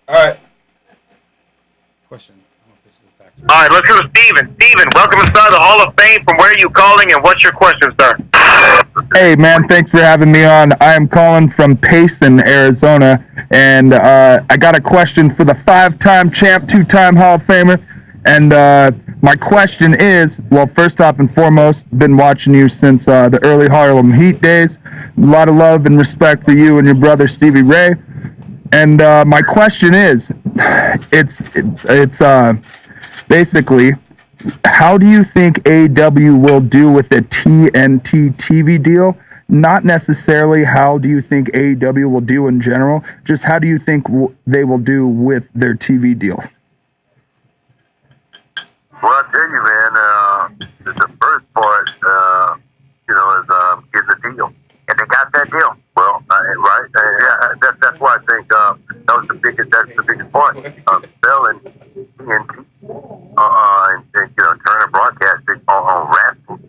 All right. Question. I don't know if this is a factor. All right, let's go to Steven. Steven, welcome inside the Hall of Fame. From where are you calling, and what's your question, sir? Hey, man, thanks for having me on. I am calling from Payson, Arizona, and I got a question for the 5-time champ, 2-time Hall of Famer. And my question is, well, first off and foremost, been watching you since the early Harlem Heat days. A lot of love and respect for you and your brother, Stevie Ray. And my question is, it's basically, how do you think AEW will do with the TNT TV deal? Not necessarily how do you think AEW will do in general, just how do you think they will do with their TV deal? Well, I tell you, man, the first part, is getting the deal, and they got that deal. Well, right? Yeah, that's why I think that's the biggest part of selling TNT and Turner Broadcasting on wrestling.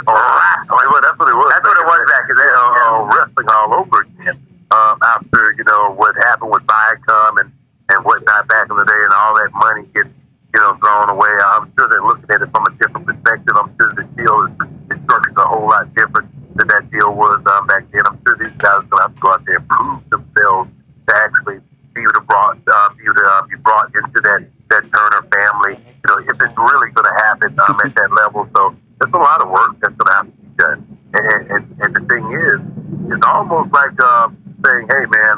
Well, that's what it was. That's what it was back then. Wrestling all over again. After what happened with Viacom and whatnot back in the day, and all that money gets thrown away. I'm sure they're looking at it from a different perspective. I'm sure the deal is structured a whole lot different than that deal was back then. I'm sure these guys are going to have to go out there and prove themselves to actually be brought into that Turner family. If it's really going to happen at that level. So there's a lot of work that's going to have to be done. And the thing is, it's almost like saying, hey, man,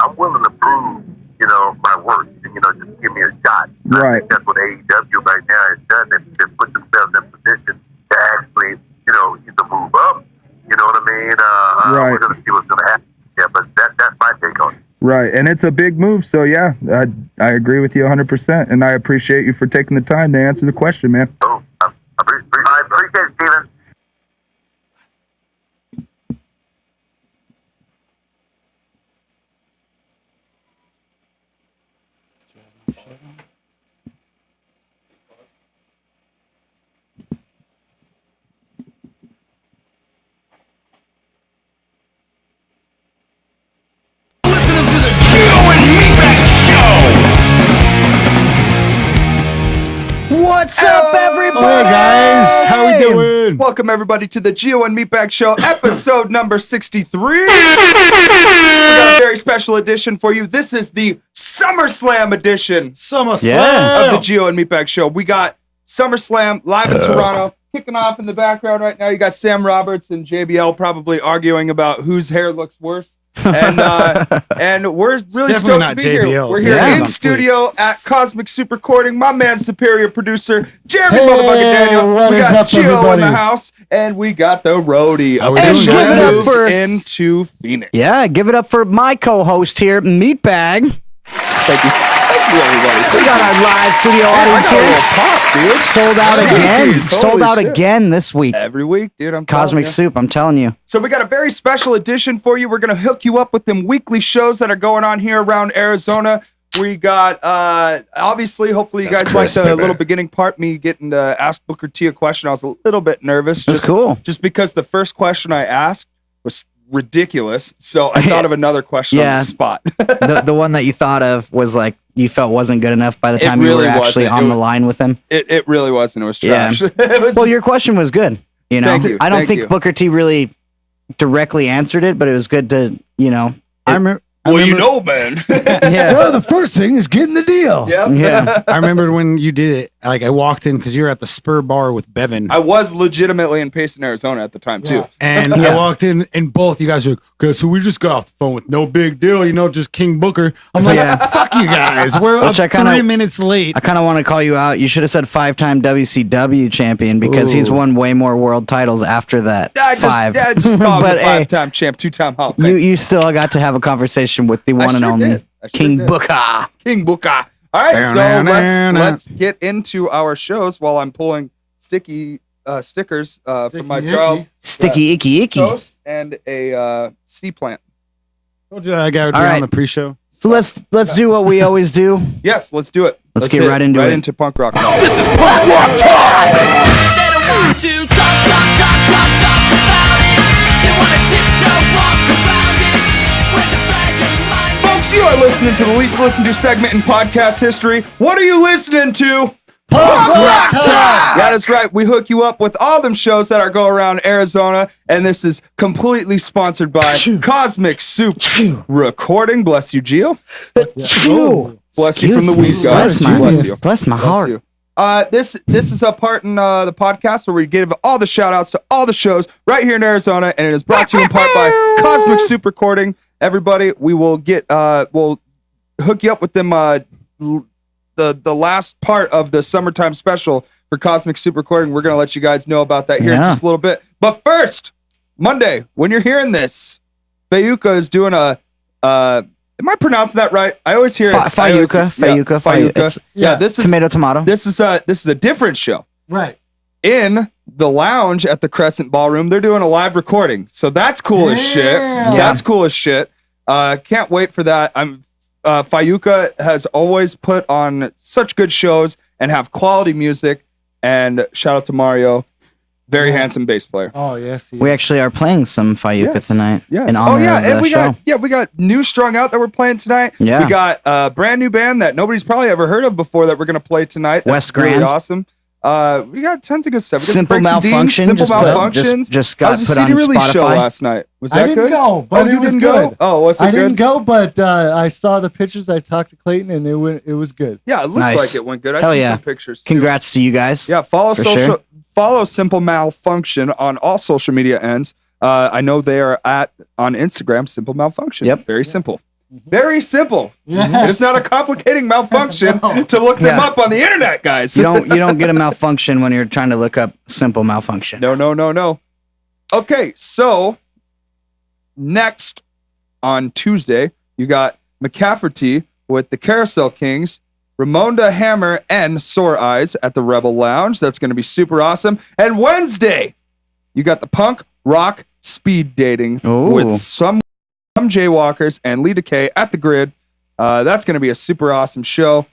I'm willing to prove my work, just give me a shot. Right. I think that's what AEW right now has done. They've put themselves in position to actually, either move up, you know what I mean? Right. We're going to see what's going to happen. Yeah, but that's my take on it. Right, and it's a big move, so yeah, I agree with you 100%, and I appreciate you for taking the time to answer the question, man. Oh, I appreciate it, Steven. What's up, everybody? Hey guys, how we doing? Welcome everybody to the Geo and Meatbag Show, episode number 63. We got a very special edition for you. This is the SummerSlam edition SummerSlam. of the Geo and Meatbag Show. We got SummerSlam live in Toronto. Kicking off in the background right now, you got Sam Roberts and JBL probably arguing about whose hair looks worse. And we're really stoked to be here. We're here in studio at Cosmic Soup Recording. My man, superior producer Jeremy Motherfucking Daniel. We got Gio in the house, and we got the roadie. How we And doing, give it up guys? for into Phoenix. yeah, give it up for my co-host here, Meatbag. Thank you. Thank you, everybody. We got our live studio I audience got a here. little pop, dude. Sold out again. Holy Sold out shit. again this week. Every week, dude. I'm Cosmic telling you. Soup, I'm telling you. So we got a very special edition for you. We're going to hook you up with them weekly shows that are going on here around Arizona. We got, obviously, hopefully you guys liked the little beginning part, me getting to ask Booker T a question. I was a little bit nervous. That's cool. Just because the first question I asked was ridiculous. So I thought of another question on Yeah. the spot. The one that you thought of was like you felt wasn't good enough by the It time you really were actually wasn't. on It the was- line with him. It really wasn't. It was Yeah. trash. It was Well, just- your question was good. You know, Thank you. I don't Thank think you. Booker T really directly answered it, but it was good to, I remember. well, you know, man. yeah. Well, the first thing is getting the deal. Yep. Yeah. I remember when you did it. Like I walked in because you were at the Spur Bar with Bevan, I was legitimately in Payson, Arizona at the time, too. and I walked in, and both you guys were like, "Okay, so we just got off the phone with no big deal, just King Booker." I'm like, Yeah. "Fuck you guys, we're Which I kinda- 3 minutes late." I kind of want to call you out. You should have said 5-time WCW champion because he's Ooh. won way more world titles after that. Just call him But, the hey, 5-time champ, 2-time Hall of you Fame. you still got to have a conversation with the one and sure only did. I sure King did. Booker. King Booker. All right, so let's get into our shows while I'm pulling sticky stickers from my child Sticky icky icky. toast and a sea plant. Told you that guy would be All right. on the pre-show. So let's do what we always do. Yes, let's do it. Let's get hit right into it. into punk rock. This is punk rock time. They don't want to talk about it. They want to tiptoe walk around it. With the flag in mind. Folks, you are listening to the least listened to segment in podcast history. What are you listening to? That is right. We hook you up with all them shows that are going around Arizona, and this is completely sponsored by Cosmic Soup Recording. Bless you, Gio. Bless you from the weed guys. Bless my heart. This is a part in the podcast where we give all the shout outs to all the shows right here in Arizona, and it is brought to you in part by Cosmic Soup Recording. Everybody, we will we'll hook you up with them the last part of the summertime special for Cosmic Soup Recording. We're gonna let you guys know about that here in just a little bit. But first, Monday, when you're hearing this, Fayuca is doing a am I pronouncing that right? I always hear Fayuca. Yeah, this is tomato. This is a different show. Right. In the lounge at the Crescent Ballroom, they're doing a live recording. So that's cool as shit. That's cool as shit. Can't wait for that. Fayuca has always put on such good shows and have quality music. And shout out to Mario, very handsome bass player. Oh yes. We actually are playing some Fayuca tonight. Yes. In honor of the and we show. got New Strung Out that we're playing tonight. Yeah. We got a brand new band that nobody's probably ever heard of before that we're gonna play tonight. That's West really Grand. awesome. We got tons of good stuff. We got Simple Breaks and Deans, Malfunction. Simple Just Malfunctions. just got How was the put on CD release show Spotify. last night? Was that I didn't good? go, but Oh, it you was didn't good. go? Oh, was it I good? didn't go, but I saw the pictures. I talked to Clayton, and it was good. Yeah, it looked Nice. like it went good. I Hell see yeah. some pictures. Too. Congrats to you guys. Yeah, follow For sure. follow Simple Malfunction on all social media ends. I know they are on Instagram, Simple Malfunction. Yep. Very simple. Very simple. Yes. It is not a complicating malfunction to look them up on the internet, guys. You don't get a malfunction when you're trying to look up Simple Malfunction. No. Okay, so next on Tuesday, you got McCafferty with the Carousel Kings, Ramonda Hammer, and Sore Eyes at the Rebel Lounge. That's going to be super awesome. And Wednesday, you got the punk rock speed dating Ooh. with some Jaywalkers and Lee Decay at the Grid. That's going to be a super awesome show.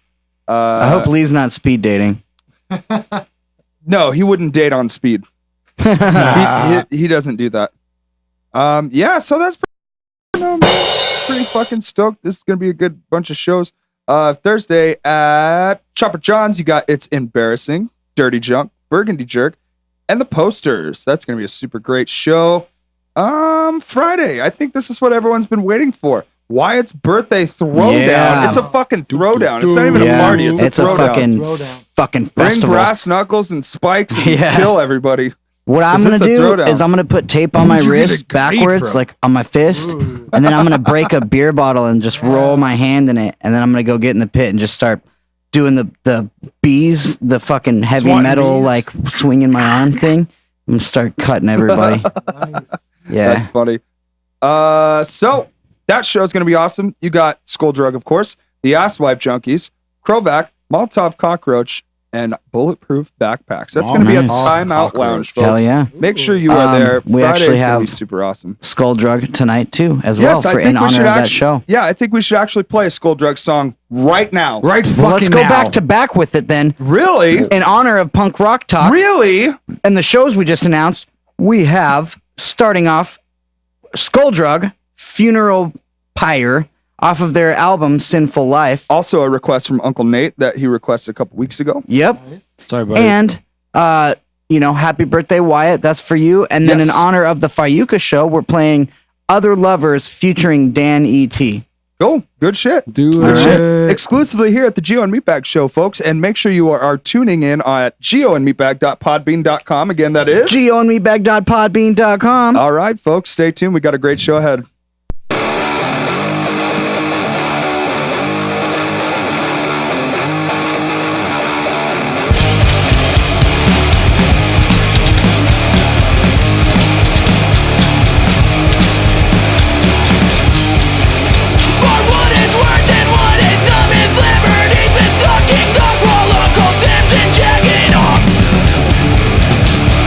I hope Lee's not speed dating. No, he wouldn't date on speed. he doesn't do that. Yeah, so that's pretty fucking stoked. This is gonna be a good bunch of shows. Thursday at Chopper John's, you got It's Embarrassing, Dirty Junk, Burgundy Jerk, and the Posters. That's gonna be a super great show. Friday, I think this is what everyone's been waiting for. Wyatt's birthday throwdown. Yeah. It's a fucking throwdown. It's not even a party. It's a throwdown. fucking Bring festival. brass knuckles and spikes and Yeah. kill everybody. What I'm 'Cause gonna it's a do throwdown. is I'm gonna put tape on my Where'd you get wrist a grenade backwards, from? like on my fist, and then I'm gonna break a beer bottle and just roll my hand in it, and then I'm gonna go get in the pit and just start doing the bees, the fucking heavy Swatting metal, bees. like swinging my arm thing. I'm gonna start cutting everybody. Yeah. That's funny. So that show's gonna be awesome. You got Skulldrug, of course, the Asswipe Junkies, Krovac, Molotov Cockroach, and Bulletproof Backpacks. That's gonna be at the nice. Timeout Lounge, folks. Hell yeah. Make sure you are there. We Friday actually is gonna be have super awesome. Skulldrug tonight too, as well, Yes, I for think in we honor should of that actually. show. Yeah, I think we should actually play a Skulldrug song right now. Right. Well, let's fucking go now. back to back with it then. Really? In honor of Punk Rock Talk Really? and the shows we just announced, we have starting off Skulldrug, Funeral Pyre, off of their album Sinful Life. Also a request from Uncle Nate that he requested a couple weeks ago. Yep. Sorry, buddy. And happy birthday, Wyatt. That's for you. And then in Yes. honor of the Fayuca show, we're playing Other Lovers featuring Dan E.T. Cool. Good shit. Do Good it. shit. Exclusively here at the Geo and Meatbag Show, folks. And make sure you are tuning in at geoandmeatbag.podbean.com. Again, that is. geoandmeatbag.podbean.com. All right, folks. Stay tuned. We got a great show ahead. For what it's worth and what it's come is liberty's been sucking cock while Uncle Samson jacking off.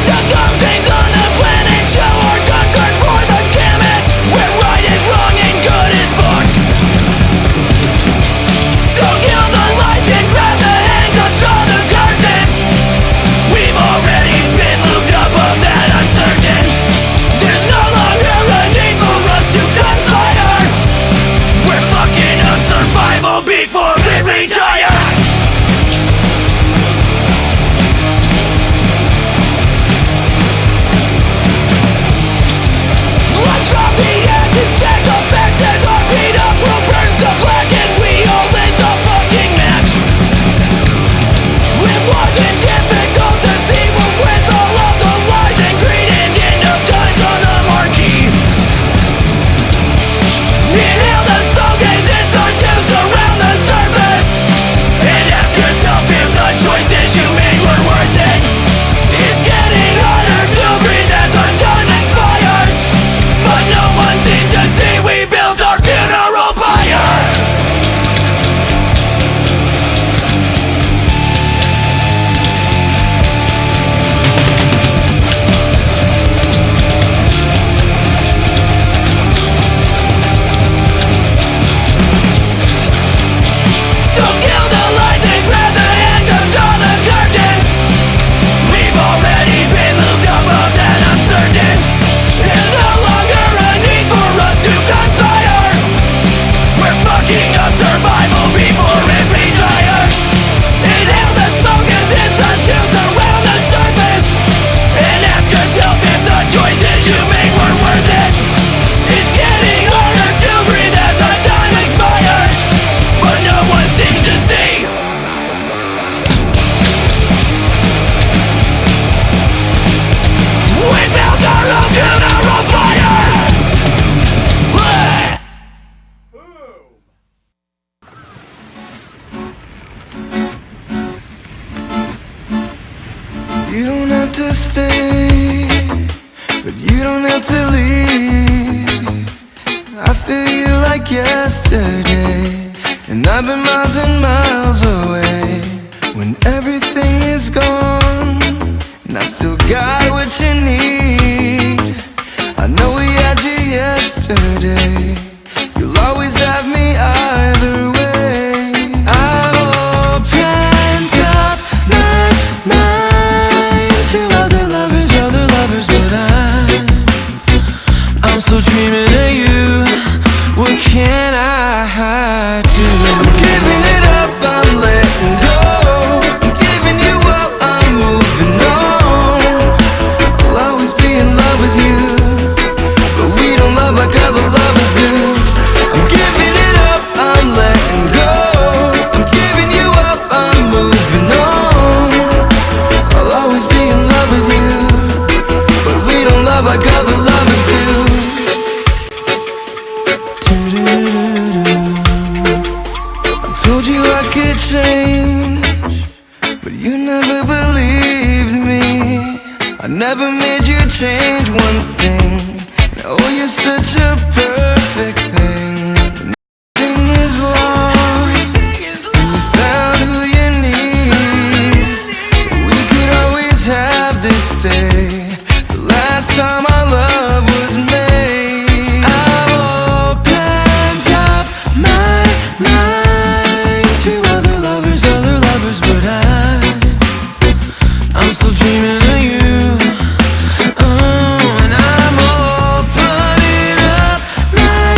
The gum stains on the planet show our concern for the gamut. We're retires. I drop the engine, stack the benches, our beat up room burns to black, and we all lit the fucking match. It wasn't difficult to see what with all of the lies and greed and end of times on a marquee. Inhale the smoke as it starts to surround the surface, and ask yourself if the choices you made were worth it. It's getting harder to breathe as our time expires, but no one seems to see we built our funeral pyre. So kill the lights and grab the hand and draw the curtains. We've already been looped up of that, I'm certain. There's no longer a need for us to conspire. We're fucking up survival before it retires. Inhale the smoke as it starts to surround the surface, and ask yourself if the choices you made were worth it. It's getting harder to breathe as our time expires, but no one seems to see. We built our own funeral pyre. You don't have to stay, but you don't have to leave. I feel you like yesterday, and I've been miles and miles away. When everything is gone, and I still got what you need. I know we had you yesterday, you'll always have me either way. I've opened up my mind to other lovers, but I'm still dreaming of you. What can I do? I'm giving it up, I'm letting go. I'm giving you up, I'm moving on. I'll always be in love with you, but we don't love like other lovers do. I'm giving it up, I'm letting go. I'm giving you up, I'm moving on. I'll always be in love with you, but we don't love like other lovers do. I told you I could change, but you never believed me. I never made you change one thing. Oh, you're such a perfect thing. Nothing is lost, and you found who you need. We could always have this day, the last time our love was made. I've opened up my mind to other lovers, but I'm still dreaming of you. Oh, and I'm opening up my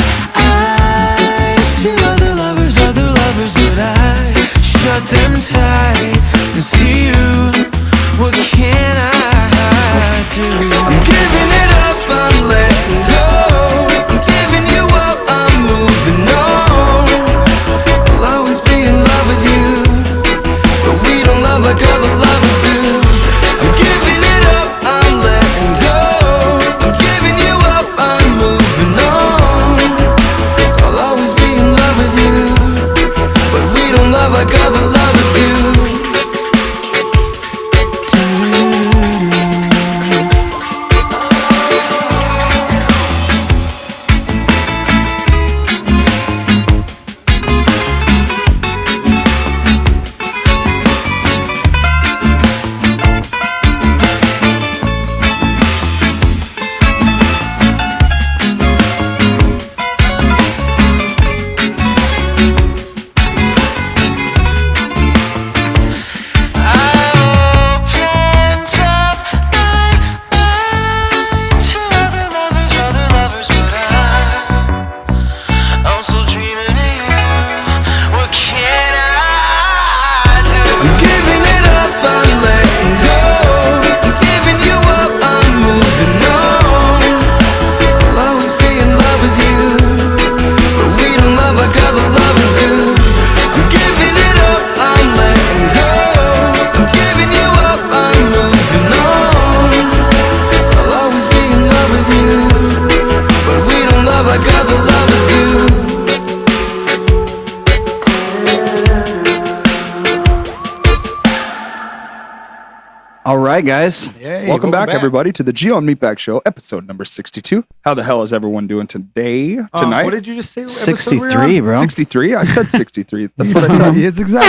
All right, guys. Yay, Welcome back, everybody, to the Geo and Meatbag Show, episode number 62. How the hell is everyone doing today? Tonight? What did you just say? 63, bro. 63? I said 63. That's what I said. It's exactly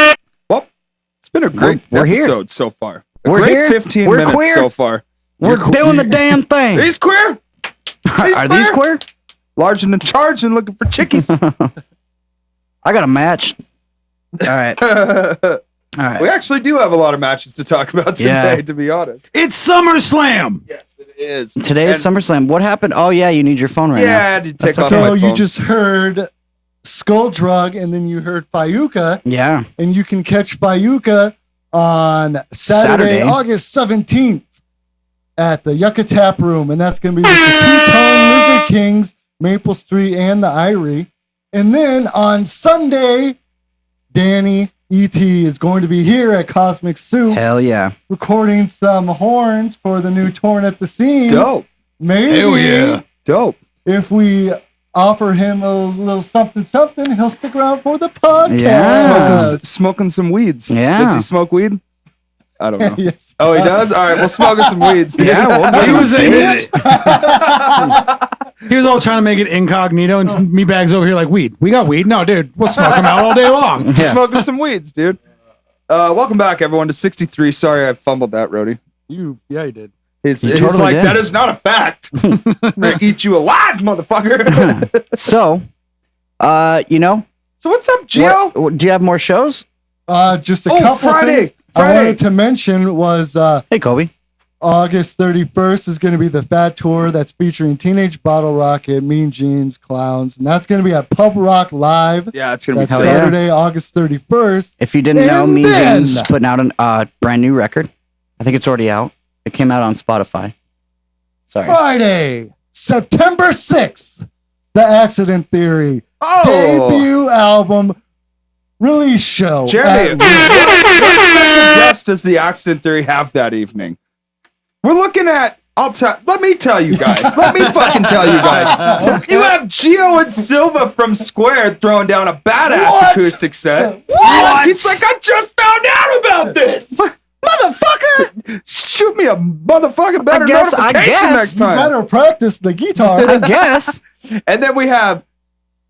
what Well, it's been a great We're here. episode so far. We're great here. 15 We're minutes queer. so far. We're doing the damn thing. He's queer. Are these queer? Large and in charge and looking for chickies. I got a match. All right. All right. We actually do have a lot of matches to talk about today, Yeah. to be honest. It's SummerSlam. Yes, it is. Today is And- SummerSlam. What happened? Oh, yeah, you need your phone right Yeah, I now. had to take off my So phone. you just heard Skulldrug, and then you heard Fayuka, Yeah. and you can catch Fayuka on Saturday. August 17th at the Yucca Tap Room, and that's going to be with the Two-Tone Lizard Kings, Maple Street, and the Irie. And then on Sunday, Danny E.T. is going to be here at Cosmic Soup Hell yeah. recording some horns for the new Torn at the Seam. Dope. Maybe Hell yeah. Dope. if we offer him a little something, he'll stick around for the podcast. Yeah. Smoking some weeds. Yeah. Does he smoke weed? I don't know. Yes, Oh, he does? All right, we'll smoke some weeds, dude. Yeah, we'll get He him. was all trying to make it incognito, and me bags over here like weed. We got weed. No, dude, we'll smoke them out all day long. Yeah. Smoking some weeds, dude. Welcome back, everyone, to 63. Sorry I fumbled that, Rody. You did. He's You totally like, did. that is not a fact. I'm going to eat you alive, motherfucker. So, you know, So what's up, Gio? do you have more shows? Just a Oh, couple Friday. things I wanted to mention was Hey, Kobe. August 31st is going to be the Fat Tour that's featuring Teenage Bottle Rocket, Mean Jeans, Clowns, and that's going to be at Pub Rock Live. Yeah, it's going to be That's Hell yeah. Saturday, August 31st. If you didn't know, And Mean then- Jeans is putting out a brand new record. I think it's already out. It came out on Spotify. Sorry. Friday, September 6th, The Accident Theory Oh, debut album release show. Jeremy, at- what special guest does the Accident Theory have that evening? We're looking at. Let me tell you guys. Let me fucking tell you guys. You have Gio and Silva from Square throwing down a badass What? acoustic set. What? He's like, I just found out about this. Motherfucker! Shoot me a motherfucking better I guess- notification next You time. better practice the I guitar. guess. And then we have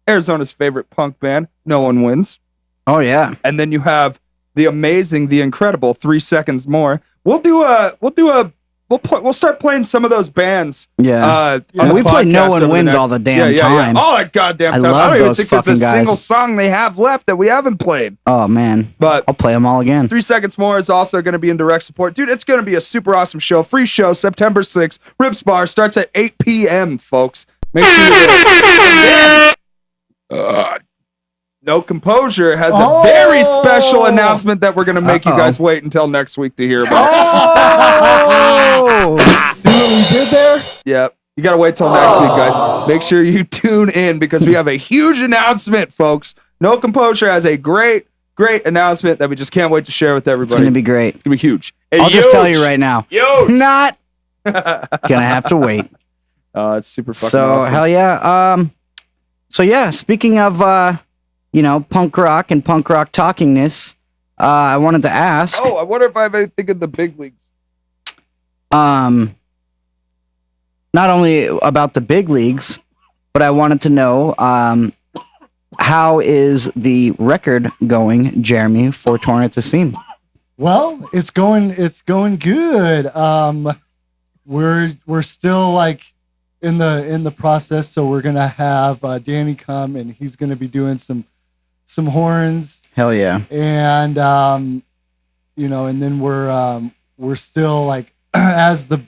Arizona's favorite punk band, No One Wins. Oh, yeah. And then you have the amazing, the incredible 3 Seconds More. We'll start playing some of those bands. Yeah. On the We play No podcast One over the Wins next- all the damn time. All that goddamn I time. love I don't even those think there's a fucking guys. single song they have left that we haven't played. Oh, man. But I'll play them all again. 3 Seconds More is also going to be in direct support. Dude, it's going to be a super awesome show. Free show, September 6th. Rips Bar starts at 8 p.m., folks. Make sure you're there. And then, No Composure has a very special announcement that we're going to make you guys wait until next week to hear about. Oh! See what we did there? Yeah. You got to wait till next week, guys. Make sure you tune in because we have a huge announcement, folks. No Composure has a great announcement that we just can't wait to share with everybody. It's going to be great. It's gonna be huge. I'll just tell you right now. Huge. Not gonna have to wait. It's super fucking So awesome. hell yeah. So yeah, speaking of punk rock and punk rock talkingness, I wanted to ask. Oh, I wonder if I have anything in the big leagues. Not only about the big leagues, but I wanted to know how is the record going, Jeremy, for Torn at the Seam? Well, it's going good. We're still like in the process, so we're gonna have Danny come and he's gonna be doing some horns, Hell yeah. and and then we're still like as the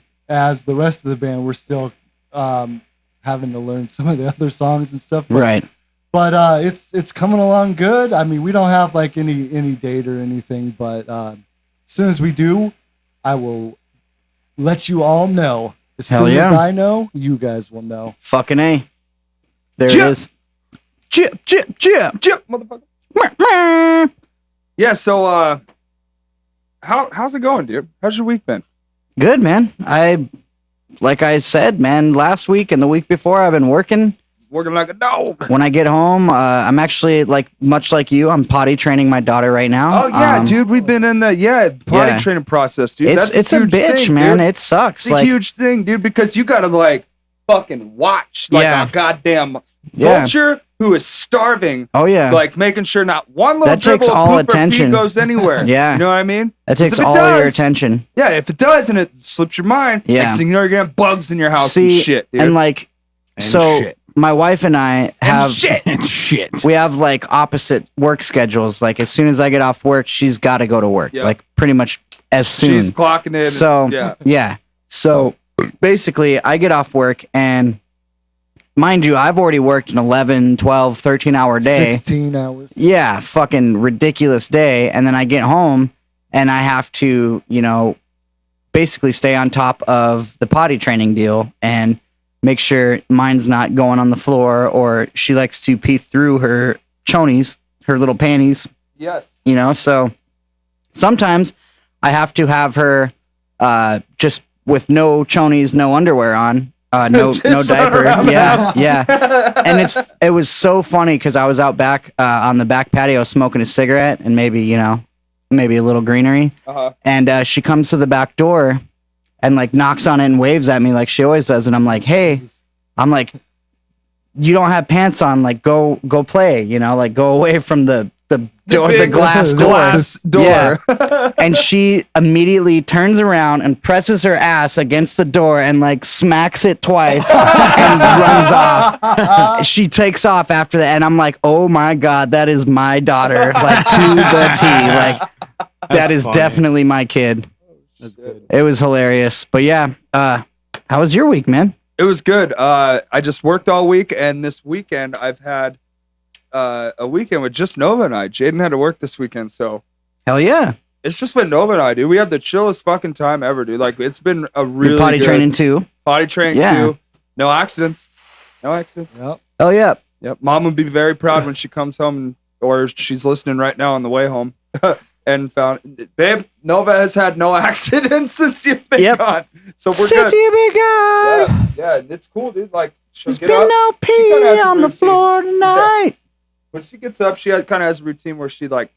rest of the band, we're still having to learn some of the other songs and stuff. Right. But it's coming along good. I mean, we don't have like any date or anything, but as soon as we do, I will let you all know. As Hell soon yeah. as I know, you guys will know. Fucking A. There Chip. it is. Chip. Chip, motherfucker. Meh. Yeah. So, how's it going, dude? How's your week been? Good, man. Like I said, man, last week and the week before, I've been working working like a dog. When I get home, I'm actually like much like you. I'm potty training my daughter right now. Oh yeah, dude, we've been in the potty yeah. training process, dude. It's a huge bitch, thing, man. dude. It sucks. It's a huge thing, dude, because you gotta like fucking watch like Yeah. a goddamn Yeah. vulture who is starving. Oh yeah. Like making sure not one little That takes dribble of all poop or pee attention. goes anywhere. Yeah. You know what I mean? That 'Cause takes if it all of your does- attention. Yeah, if it does and it slips your mind, Yeah. next thing you know, you're gonna have bugs in your house See, and shit, dude. and like, And so shit. my wife and I have And shit. we have like opposite work schedules. Like as soon as I get off work, she's got to go to work. Yeah. Like pretty much as soon. She's clocking in. So yeah. So basically, I get off work and. Mind you, I've already worked an 11, 12, 13-hour day. 16 hours. Yeah, fucking ridiculous day. And then I get home and I have to, you know, basically stay on top of the potty training deal and make sure mine's not going on the floor, or she likes to pee through her chonies, her little panties, Yes. you know? So sometimes I have to have her just with no chonies, no underwear on. No Just diaper. around the Yeah, house. yeah. And it was so funny because I was out back on the back patio smoking a cigarette and maybe a little greenery. Uh-huh. And she comes to the back door and like knocks on it and waves at me like she always does. And I'm like, hey, you don't have pants on. Like go play. You know, like go away from the door, the big glass door. Yeah. And she immediately turns around and presses her ass against the door and like smacks it twice and runs off. She takes off after that, and I'm like, oh my god, that is my daughter, like to the T. Like that is funny. definitely my kid. That's good. It was hilarious. But yeah, how was your week, man? It was good. I just worked all week, and this weekend I've had a weekend with just Nova and I. Jaden had to work this weekend, so Hell yeah. it's just been Nova and I, dude. We have the chillest fucking time ever, dude. Like it's been a really Your potty good training too. potty training Yeah. too. No accidents. No accidents. Yep. Oh yeah. Yep. Mom would be very proud when she comes home, or she's listening right now on the way home, and found, babe, Nova has had no accidents since you've been Yep. gone. So we're Since good. you begun, Yeah, it's cool, dude. Like she'll there's get been up. no she kinda pee has a on the routine. floor tonight. When she gets up, she kind of has a routine where she like,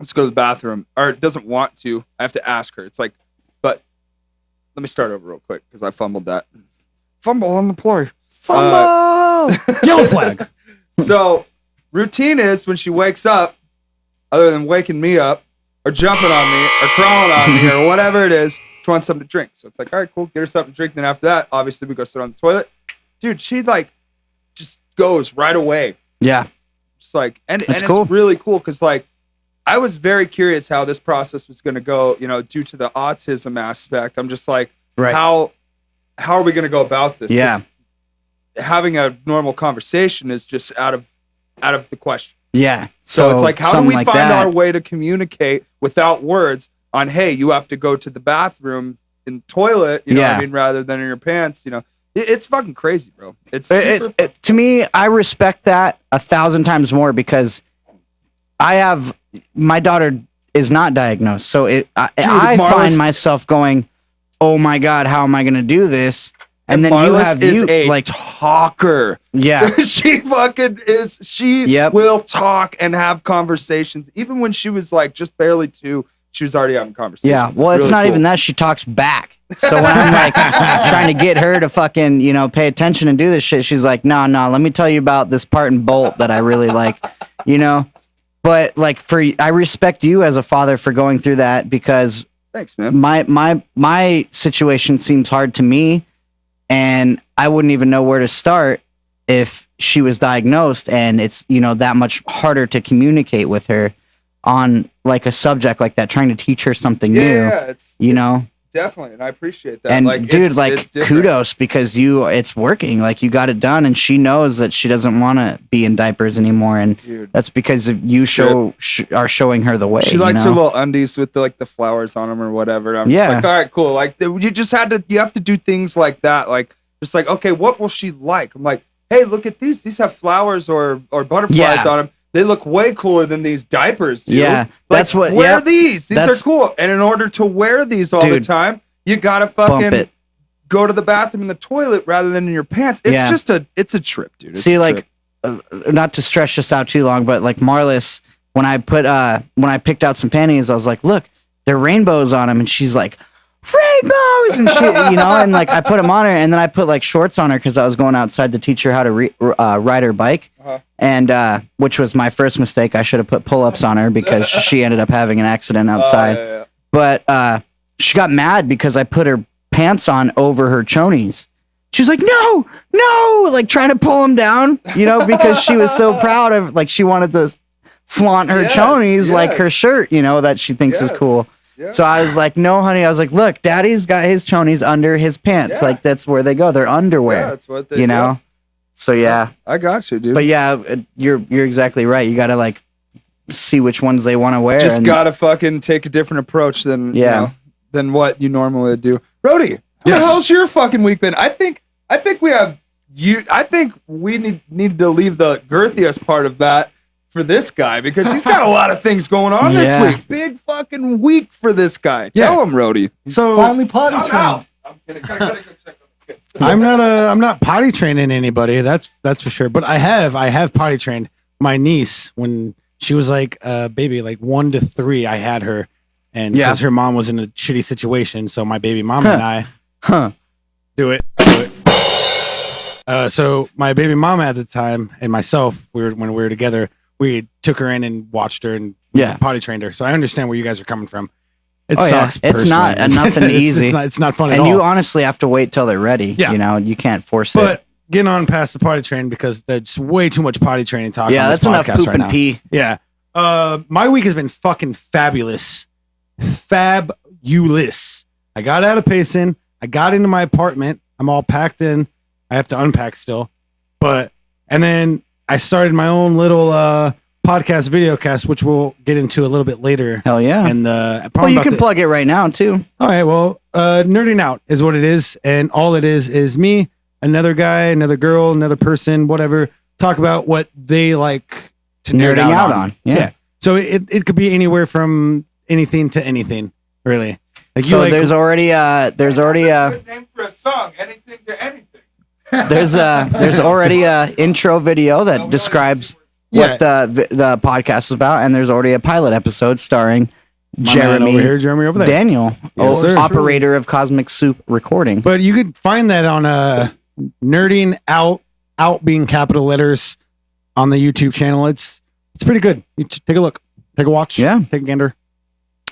let's go to the bathroom, or doesn't want to. I have to ask her. It's like, but let me start over real quick because I fumbled that. Fumble on the play. Fumble. Yellow flag. So routine is when she wakes up, other than waking me up or jumping on me or crawling on me or whatever it is, she wants something to drink. So it's like, all right, cool, get her something to drink. Then after that, obviously we go sit on the toilet. Dude, she like just goes right away. Yeah. Just like, and That's it's cool. really cool because like I was very curious how this process was going to go, you know, due to the autism aspect. I'm just like, Right. how are we going to go about this? 'Cause Yeah. having a normal conversation is just out of the question. Yeah. So it's like, how do something we like find that. our way to communicate without words on, hey, you have to go to the bathroom in toilet, you know what Yeah. I mean, rather than in your pants, you know. It's fucking crazy, bro. It's super To me, I respect that 1,000 times more because my daughter is not diagnosed. So I Marlis- find myself going, oh my God, how am I going to do this? And then you Marlis have is you a like, talker. yeah, She fucking is. She Yep. will talk and have conversations. Even when she was like just barely 2, she was already having conversations. yeah. Well, it's Really not cool. even that. She talks back. So when I'm like trying to get her to fucking, pay attention and do this shit, she's like, no, let me tell you about this part in Bolt that I really like, But like I respect you as a father for going through that because Thanks, man. my situation seems hard to me, and I wouldn't even know where to start if she was diagnosed, and it's that much harder to communicate with her on like a subject like that, trying to teach her something new. Yeah, it's definitely, and I appreciate that. And like, dude, it's like different. kudos because it's working. Like you got it done, and she knows that she doesn't want to be in diapers anymore, and Dude. that's because of you are showing her the way. She likes her little undies with the flowers on them or whatever. I'm Yeah. just like, all right, cool. Like you have to do things like that. Like just like, okay, what will she like? I'm like, hey, look at these. These have flowers or butterflies Yeah. on them. They look way cooler than these diapers do. Yeah, Like, that's what- Wear yep. these. These That's- are cool. And in order to wear these all the Dude, time, you gotta Bump fucking it. go to the bathroom in the toilet rather than in your pants. It's Yeah. just it's a trip, dude. It's See, a like, trip. not to stretch this out too long, but like Marlis, when I picked out some panties, I was like, look, they're rainbows on them, and she's like, rainbows and shit, and like I put them on her, and then I put like shorts on her because I was going outside to teach her how to ride her bike, and which was my first mistake. I should have put pull-ups on her because she ended up having an accident outside. Yeah. But she got mad because I put her pants on over her chonies. She's like, no, like trying to pull them down, because she was so proud of, like, she wanted to flaunt her chonies like her shirt, that she thinks is cool. Yeah. So I was like, no, honey. I was like, look, daddy's got his chonies under his pants. Yeah. Like, that's where they go. They're underwear. Yeah, that's what they do. So, yeah. I got you, dude. But, yeah, you're exactly right. You got to, like, see which ones they want to wear. Just gotta fucking take a different approach than than what you normally would do. Brody, how the hell's your fucking week been? I think we have you. I think we need to leave the girthiest part of that for this guy because he's got a lot of things going on this week. Big fucking week for this guy. Tell him, Rody. So Finally potty trained. I'm kidding. Gotta go check on the kid. I'm not potty training anybody. That's for sure. But I have potty trained my niece when she was like baby, like 1 to 3. I had her, and because her mom was in a shitty situation, so my baby mom and I do it. So my baby mama at the time and myself, when we were together, we took her in and watched her and potty trained her. So I understand where you guys are coming from. It sucks. It's not nothing easy. It's not fun at all. And you honestly have to wait till they're ready. Yeah. You can't force it. But getting on past the potty train because there's way too much potty training talk. Yeah, on this that's enough podcast poop right and now. pee. Yeah. My week has been fucking fabulous. Fabulous. I got out of Payson. I got into my apartment. I'm all packed in. I have to unpack still. And then I started my own little podcast video cast, which we'll get into a little bit later. Hell yeah. And well, you can plug it right now too. All right. Well, Nerding Out is what it is. And all it is me, another guy, another girl, another person, whatever, talk about what they like to nerd Nerding out out on. Yeah. So it could be anywhere from anything to anything, really. Like So there's already Good name for a song. Anything to anything. there's already a intro video that describes what the podcast is about, and there's already a pilot episode starring Jeremy over here, Jeremy over there. Daniel, Yes, sir. operator of Cosmic Soup Recording. But you could find that on Nerding Out being capital letters on the YouTube channel. It's pretty good. You take a look, take a watch, take a gander.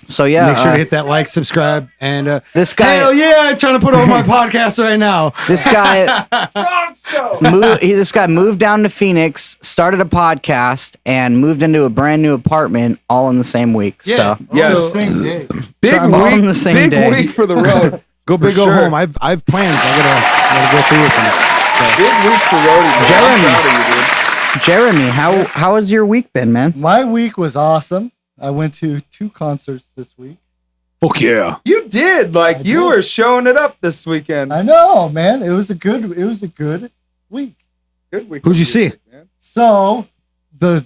So yeah, make sure to hit that like, subscribe, and this guy. Hell yeah! I'm trying to put on my podcast right now. This guy, this guy moved down to Phoenix, started a podcast, and moved into a brand new apartment all in the same week. Yeah. So Yes. Same day. Big All week. in the same Big day. week for the road. Go big, For go sure. home. I've plans. I gotta go through with them. Big week for Rody. man. Jeremy. I'm proud of you, dude. Jeremy, how has your week been, man? My week was awesome. I went to 2 concerts this week. Fuck yeah! You did. Like, you were showing it up this weekend. I know, man. It was a good week. Good week. Who'd you see? Man. So the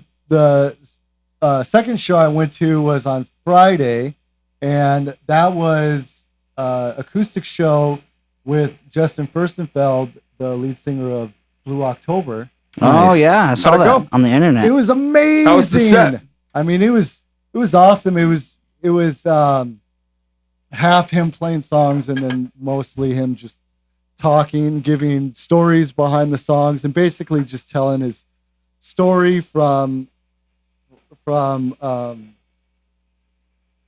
second show I went to was on Friday, and that was acoustic show with Justin Furstenfeld, the lead singer of Blue October. Oh yeah, I saw How'd it that go? on the internet. It was amazing. How was the set? I mean, it was awesome. It was half him playing songs and then mostly him just talking, giving stories behind the songs, and basically just telling his story from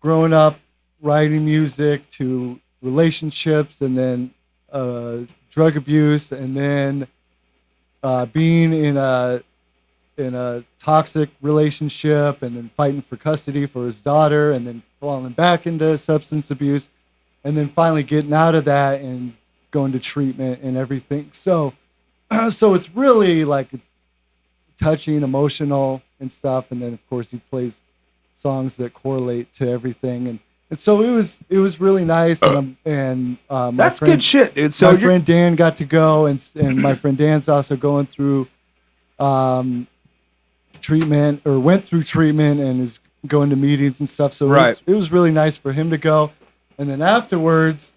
growing up writing music to relationships, and then drug abuse, and then being in a toxic relationship, and then fighting for custody for his daughter, and then falling back into substance abuse, and then finally getting out of that and going to treatment and everything. So it's really like touching, emotional and stuff. And then of course he plays songs that correlate to everything. And so it was really nice. And my That's friend, good shit, dude. So my friend Dan got to go, and my friend Dan's also going through treatment, or went through treatment, and is going to meetings and stuff. So it was really nice for him to go. And then afterwards,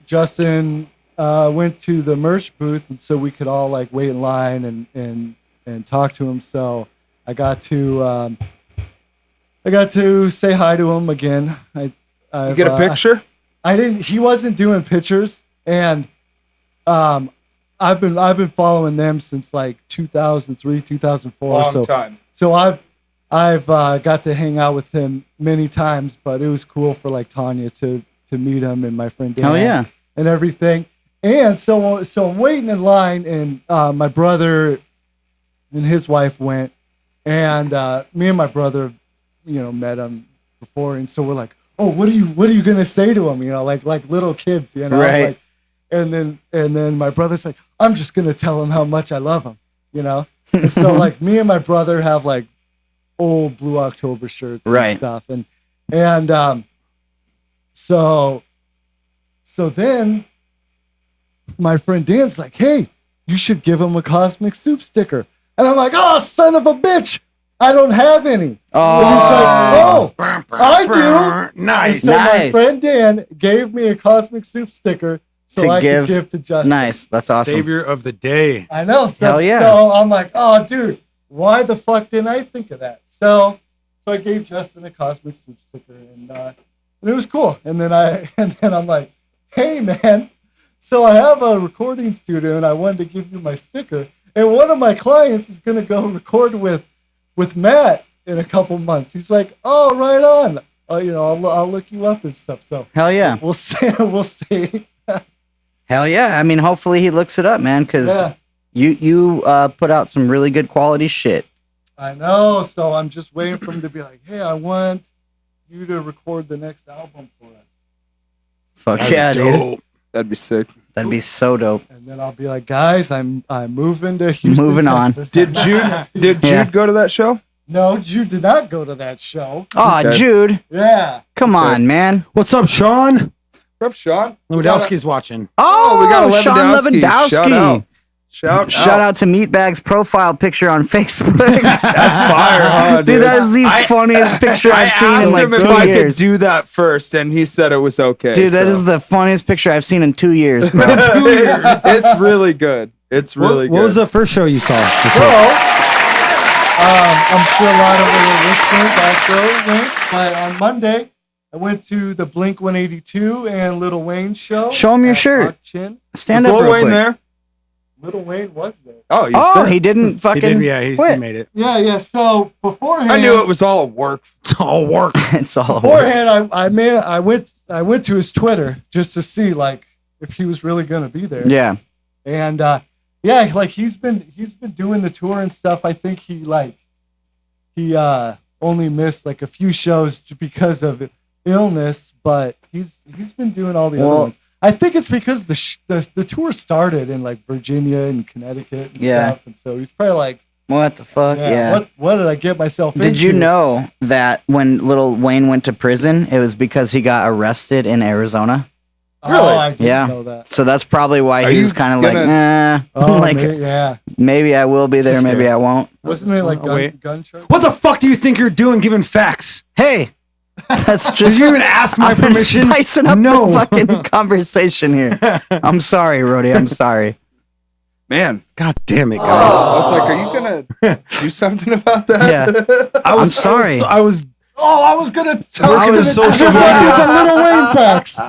Justin went to the merch booth, and so we could all like wait in line and talk to him. So I got to say hi to him again. You get a picture? I didn't. He wasn't doing pictures, and I've been following them since like 2003, 2004. Long time. So I've got to hang out with him many times, but it was cool for like Tanya to meet him and my friend Dan. Hell yeah. And everything. And so I'm waiting in line, and my brother and his wife went, and me and my brother, met him before, and so we're like, oh, what are you gonna say to him? Like little kids, Right. Like, and then my brother's like, I'm just gonna tell him how much I love him, And so like me and my brother have like old Blue October shirts Right. and stuff, and so then my friend Dan's like, hey, you should give him a Cosmic Soup sticker. And I'm like, oh, son of a bitch, I don't have any. Oh. And he's like, oh, I do. Nice. And so my friend Dan gave me a Cosmic Soup sticker so I could give to Justin. Nice. That's awesome. Savior of the day. I know. So, Hell yeah. So I'm like, oh, dude, why the fuck didn't I think of that? So I gave Justin a Cosmic Soup sticker, and it was cool. And then I'm like, hey, man, so I have a recording studio, and I wanted to give you my sticker. And one of my clients is gonna go record with Matt in a couple months. He's like, oh, right on. I'll look you up and stuff. So Hell yeah. we'll see. We'll see. Hell yeah. I mean, hopefully he looks it up, man, because you put out some really good quality shit. I know. So I'm just waiting for him to be like, hey, I want you to record the next album for us. Fuck That's yeah, dude. dope. That'd be sick. That'd be so dope. And then I'll be like, guys, I'm moving to Houston. Moving on. Texas. Did Jude Yeah. go to that show? No, Jude did not go to that show. Oh, Okay. Jude. Yeah. Come on, man. What's up, Sean? What's up, Sean? Lewandowski's watching. Oh, we got Sean Lewandowski. Lewandowski. Shout Shout out to Meatbag's profile picture on Facebook. That's fire, huh, dude? Dude, that is the funniest picture I I've seen asked in like him if 2 I years. could do that first, and he said it was okay. Dude, that is the funniest picture I've seen in 2 years, bro. It's really good. It's really good. What was the first show you saw? So, I'm sure a lot of our listeners also went, but on Monday, I went to the Blink 182 and Lil Wayne show. Show 'em your at shirt. Rock Chin. Stand Is up Lil real Wayne quick. there? Lil Wayne was there. Oh, he's Oh, there. he didn't fucking he quit. made it. Yeah. So beforehand, I knew it was all work. It's all work. It's all beforehand, I went to his Twitter just to see like if he was really gonna be there. Yeah. And like he's been doing the tour and stuff. I think he only missed like a few shows because of illness, but he's been doing all the other ones. I think it's because the tour started in like Virginia and Connecticut and stuff, and so he's probably like, what the fuck? Yeah. What did I get myself into? Did you know that when Lil Wayne went to prison, it was because he got arrested in Arizona? Oh, I didn't Yeah. know that. So that's probably why Are he you was kind of like, gonna- Oh, like yeah. maybe I will be there, maybe I won't. Wasn't it like wait. gun charge? What the fuck do you think you're doing giving facts? Hey, that's Did just you even ask my I'm permission? spicing up No. the fucking conversation here. I'm sorry, Rody. I'm sorry. Man, God damn it, guys. I was like, are you gonna do something about that? Yeah. I'm sorry. I was Oh, I was gonna tell I you was the social Lil Wayne facts.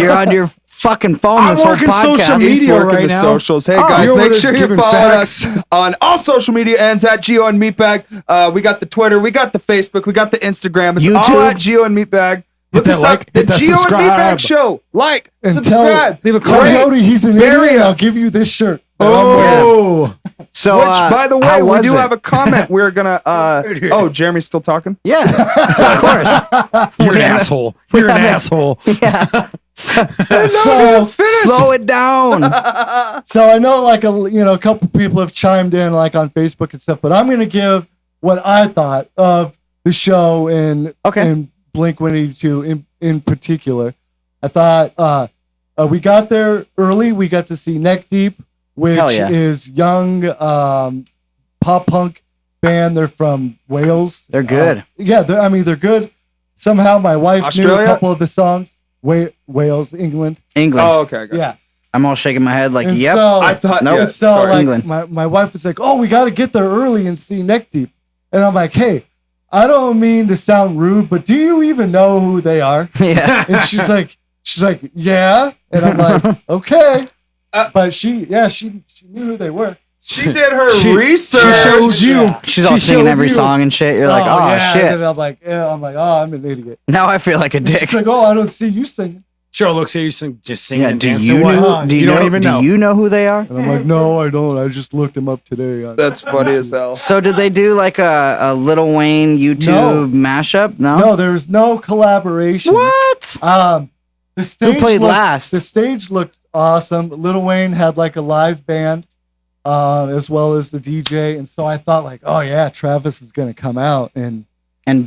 You're on your fucking phone I'm this whole working podcast. social He's media working right the now. socials. Hey Oh, guys, you're make over sure there you giving follow facts. us on all social media ends at Geo and Meatbag. We got the Twitter, we got the Facebook, we got the Instagram. It's all YouTube. at Geo and Meatbag. Look that us like, up, the hit that Geo and subscribe. Meatbag Show. Like, And subscribe, leave a Tell comment. Rody he's an Bury idiot. I'll us. give you this shirt. Oh, So, Which, by the way, how we was do it? have a comment. We're gonna. Oh, Jeremy's still talking. Yeah, of course. you're an asshole. You're an asshole. Yeah. So, Slow it down. so I know like a couple people have chimed in like on Facebook and stuff, but I'm gonna give what I thought of the show and Blink 182 in particular. I thought we got there early. We got to see Neck Deep, which Hell yeah. is young pop punk band. They're from Wales. They're good. They're good. Somehow my wife knew Australia? a couple of the songs. Wales, England. England. Oh, okay. Got it. Yeah. I'm all shaking my head like, And yep. so- I thought. Nope. Yeah, And so sorry. like England. my wife was like, "Oh, we got to get there early and see Neck Deep." And I'm like, "Hey, I don't mean to sound rude, but do you even know who they are?" Yeah. And she's like, "Yeah." And I'm like, "Okay." But she knew who they were. She did her She research. showed you. She's all She singing showed every you. song and shit. You're like, oh, yeah. shit. And then I'm like, "Oh, I'm an idiot." Now I feel like a And dick. she's like, "Oh, I don't see you singing." Cheryl looks at you just singing Yeah, and do dancing. you What? know? Do you don't know? even Do know. you know who they are? And I'm like, "No, I don't. I just looked him up today." That's funny as hell. So did they do like a Lil Wayne YouTube mashup? No. No, there was no collaboration. What? The stage played looked, last? The stage looked awesome. Lil Wayne had like a live band, as well as the DJ, and so I thought like, oh yeah, Travis is gonna come out and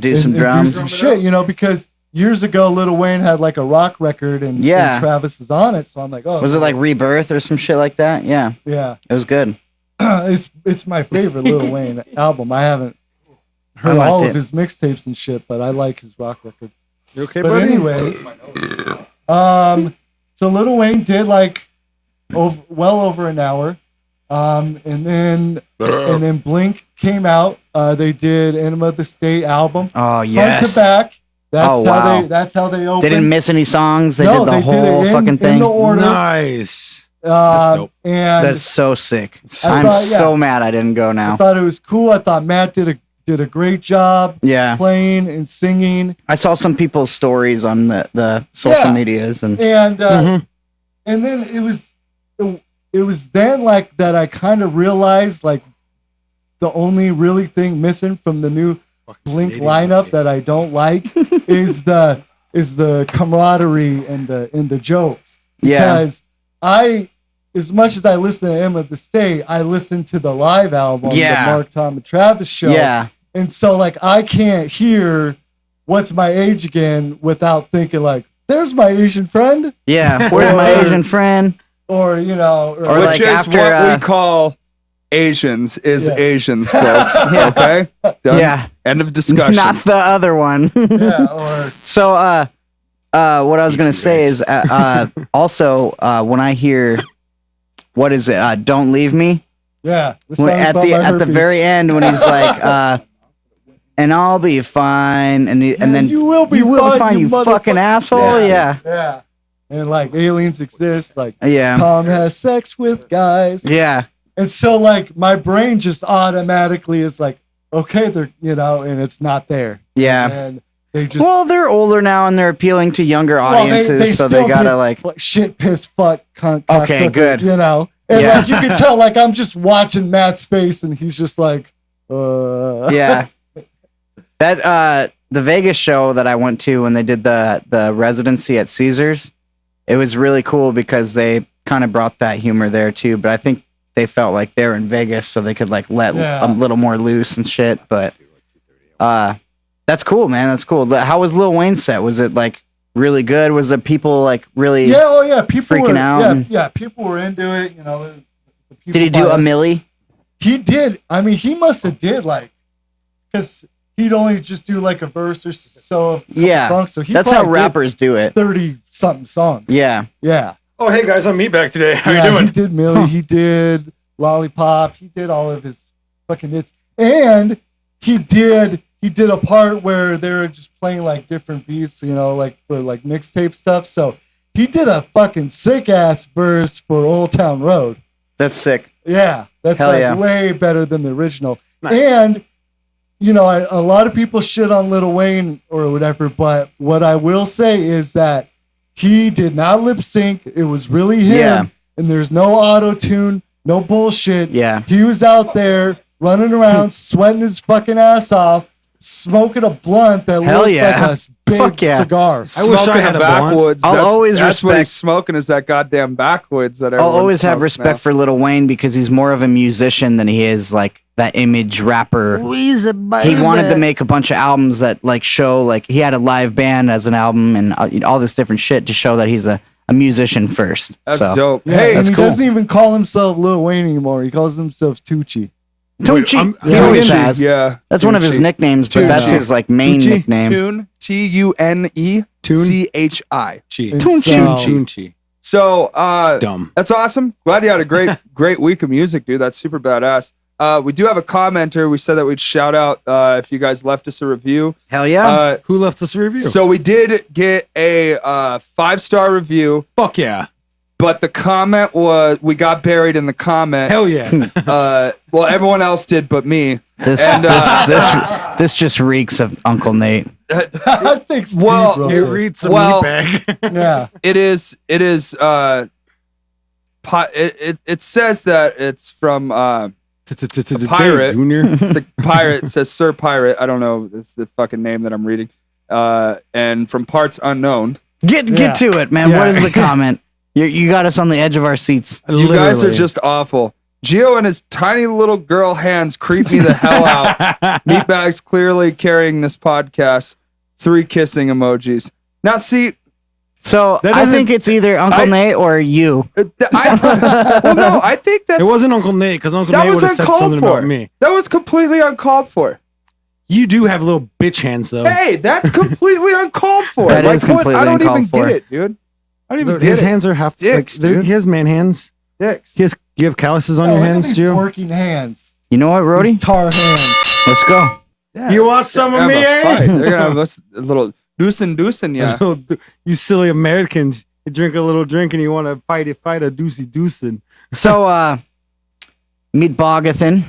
Do some drums. do some shit, because years ago Lil Wayne had like a rock record and Travis is on it, so I'm like, oh, Was it like Rebirth or some shit like that? Yeah. Yeah, It was good. it's my favorite Lil Wayne album. I haven't heard liked all it. of his mixtapes and shit, but I like his rock record. You okay, But buddy? anyways, so Lil Wayne did like well over an hour, and then Blink came out. They did Enema of the State album, Oh front yes. to back. That's Oh, how wow. that's how they opened. They didn't miss any songs. They No, did the they did whole it in- fucking in thing. the order. Nice. That's dope. And That's so sick. I I'm thought, so mad I didn't go I now. thought it was cool. I thought Matt did a great job Yeah. playing and singing. I saw some people's stories on the social Yeah. medias and And and then it was then like that I kind of realized like the only really thing missing from the new Blink lineup that I don't like is the camaraderie and the jokes. Yeah. Because as much as I listen to Enema of the State, I listen to the live album, Yeah. the Mark, Tom, and Travis show. yeah. And so like I can't hear What's My Age Again without thinking like, there's my Asian friend, Yeah. Where's my Or- Asian friend? or Or Which like is after, what we call Asians is Yeah. Asians, folks. Okay? Done. Yeah. End of discussion. Not the other one. yeah, or So, what I was gonna say is, also, when I hear, what is it? Don't Leave Me. yeah. the When, song at about the my at the herpes. very end, when he's like, and I'll be fine, and then you will be fine, you you fucking motherfucker. asshole. Yeah. Yeah. And like aliens exist, like Yeah. Tom has sex with guys. Yeah. And so like my brain just automatically is like, okay, they're and it's not there. Yeah. And they just Well, they're older now and they're appealing to younger well, audiences, so they still gotta did, like. shit, piss, fuck, Okay, cocksucker, good. And Yeah. like you can tell, like I'm just watching Matt's face, and he's just like, Yeah. That the Vegas show that I went to when they did the residency at Caesars, it was really cool because they kind of brought that humor there too. But I think they felt like they were in Vegas, so they could like let Yeah. a little more loose and shit. But that's cool, man. That's cool. How was Lil Wayne's set? Was it like really good? Was it people like really? yeah, oh yeah, people freaking were, out Yeah, and- yeah, people were into it. The people Did he do by a us- milli? He did. I mean, he must have did like, because he'd only just do like a verse or so of a couple Yeah. songs. So he That's how probably did rappers do it. 30 something songs. Yeah. Yeah. Oh, hey guys, I'm Meatback today. How Yeah, you doing? He did Millie. He did Lollipop. He did all of his fucking hits, and he did a part where they were just playing like different beats, like for like mixtape stuff. So he did a fucking sick ass verse for Old Town Road. That's sick. Yeah, that's Hell like yeah. way better than the original. Nice. And a lot of people shit on Lil Wayne or whatever, but what I will say is that he did not lip sync. It was really him, Yeah. and there's no auto tune, no bullshit. Yeah. He was out there running around, sweating his fucking ass off, smoking a blunt that Hell looked yeah. like a big Fuck yeah. cigar. I wish Smoking I had a a blunt. backwoods. I'll always that's what respect- he's smoking is that goddamn backwoods that I'll everyone always have smokes respect now. for Lil Wayne because he's more of a musician than he is like that image rapper. He wanted to make a bunch of albums that like show like he had a live band as an album and all this different shit to show that he's a musician first. That's so. dope. Yeah, Hey, and that's he cool. doesn't even call himself Lil Wayne anymore. He calls himself Tucci. Tucci. I'm- He always Tucci, has. yeah. That's one of his Tucci. nicknames, but that's Tucci. his like main Tucci. nickname. Tune, Tune, Tune? CHI. Chi. Tunchi. So Dumb. that's awesome. Glad you had a great week of music, dude. That's super badass. We do have a commenter. We said that we'd shout out if you guys left us a review. Hell yeah. Who left us a review? So we did get a 5-star review, Fuck yeah. but the comment was we got buried in the comment. Hell yeah. Well, everyone else did, but me. This, And, this just reeks of Uncle Nate. I think Steve Well, wrote You this. read some Well- meatbag. Yeah. It is. It says that it's from pirate. Junior. the pirate. It says Sir Pirate. I don't know. It's the fucking name that I'm reading. And from parts unknown. Get to it, man. Yeah. What is the comment? You got us on the edge of our seats. You guys are just awful. Gio and his tiny little girl hands creep me the hell out. Meatbag's clearly carrying this podcast. 3 kissing emojis. Now, see, So That I doesn't- think it's either Uncle Nate or you. well, no, I think that's It wasn't Uncle Nate because Uncle that Nate was would have said uncalled something for. about me. That was completely uncalled for. You do have little bitch hands though. Hey, that's completely uncalled for. That is completely I don't even uncalled for. get it, dude. I don't even Dude, get his it. hands are half. Dicks, like, dude. he has man hands. Dicks. You have calluses on Oh, your look at hands, these Gio. working hands. You know what, Rody? These tar hands. Let's go. Yeah, You want it's some gonna of have me, a eh? fight. They're gonna have us a little deucing, yeah. You silly Americans. You drink a little drink and you want to fight a deucing. So, meet Bogathan.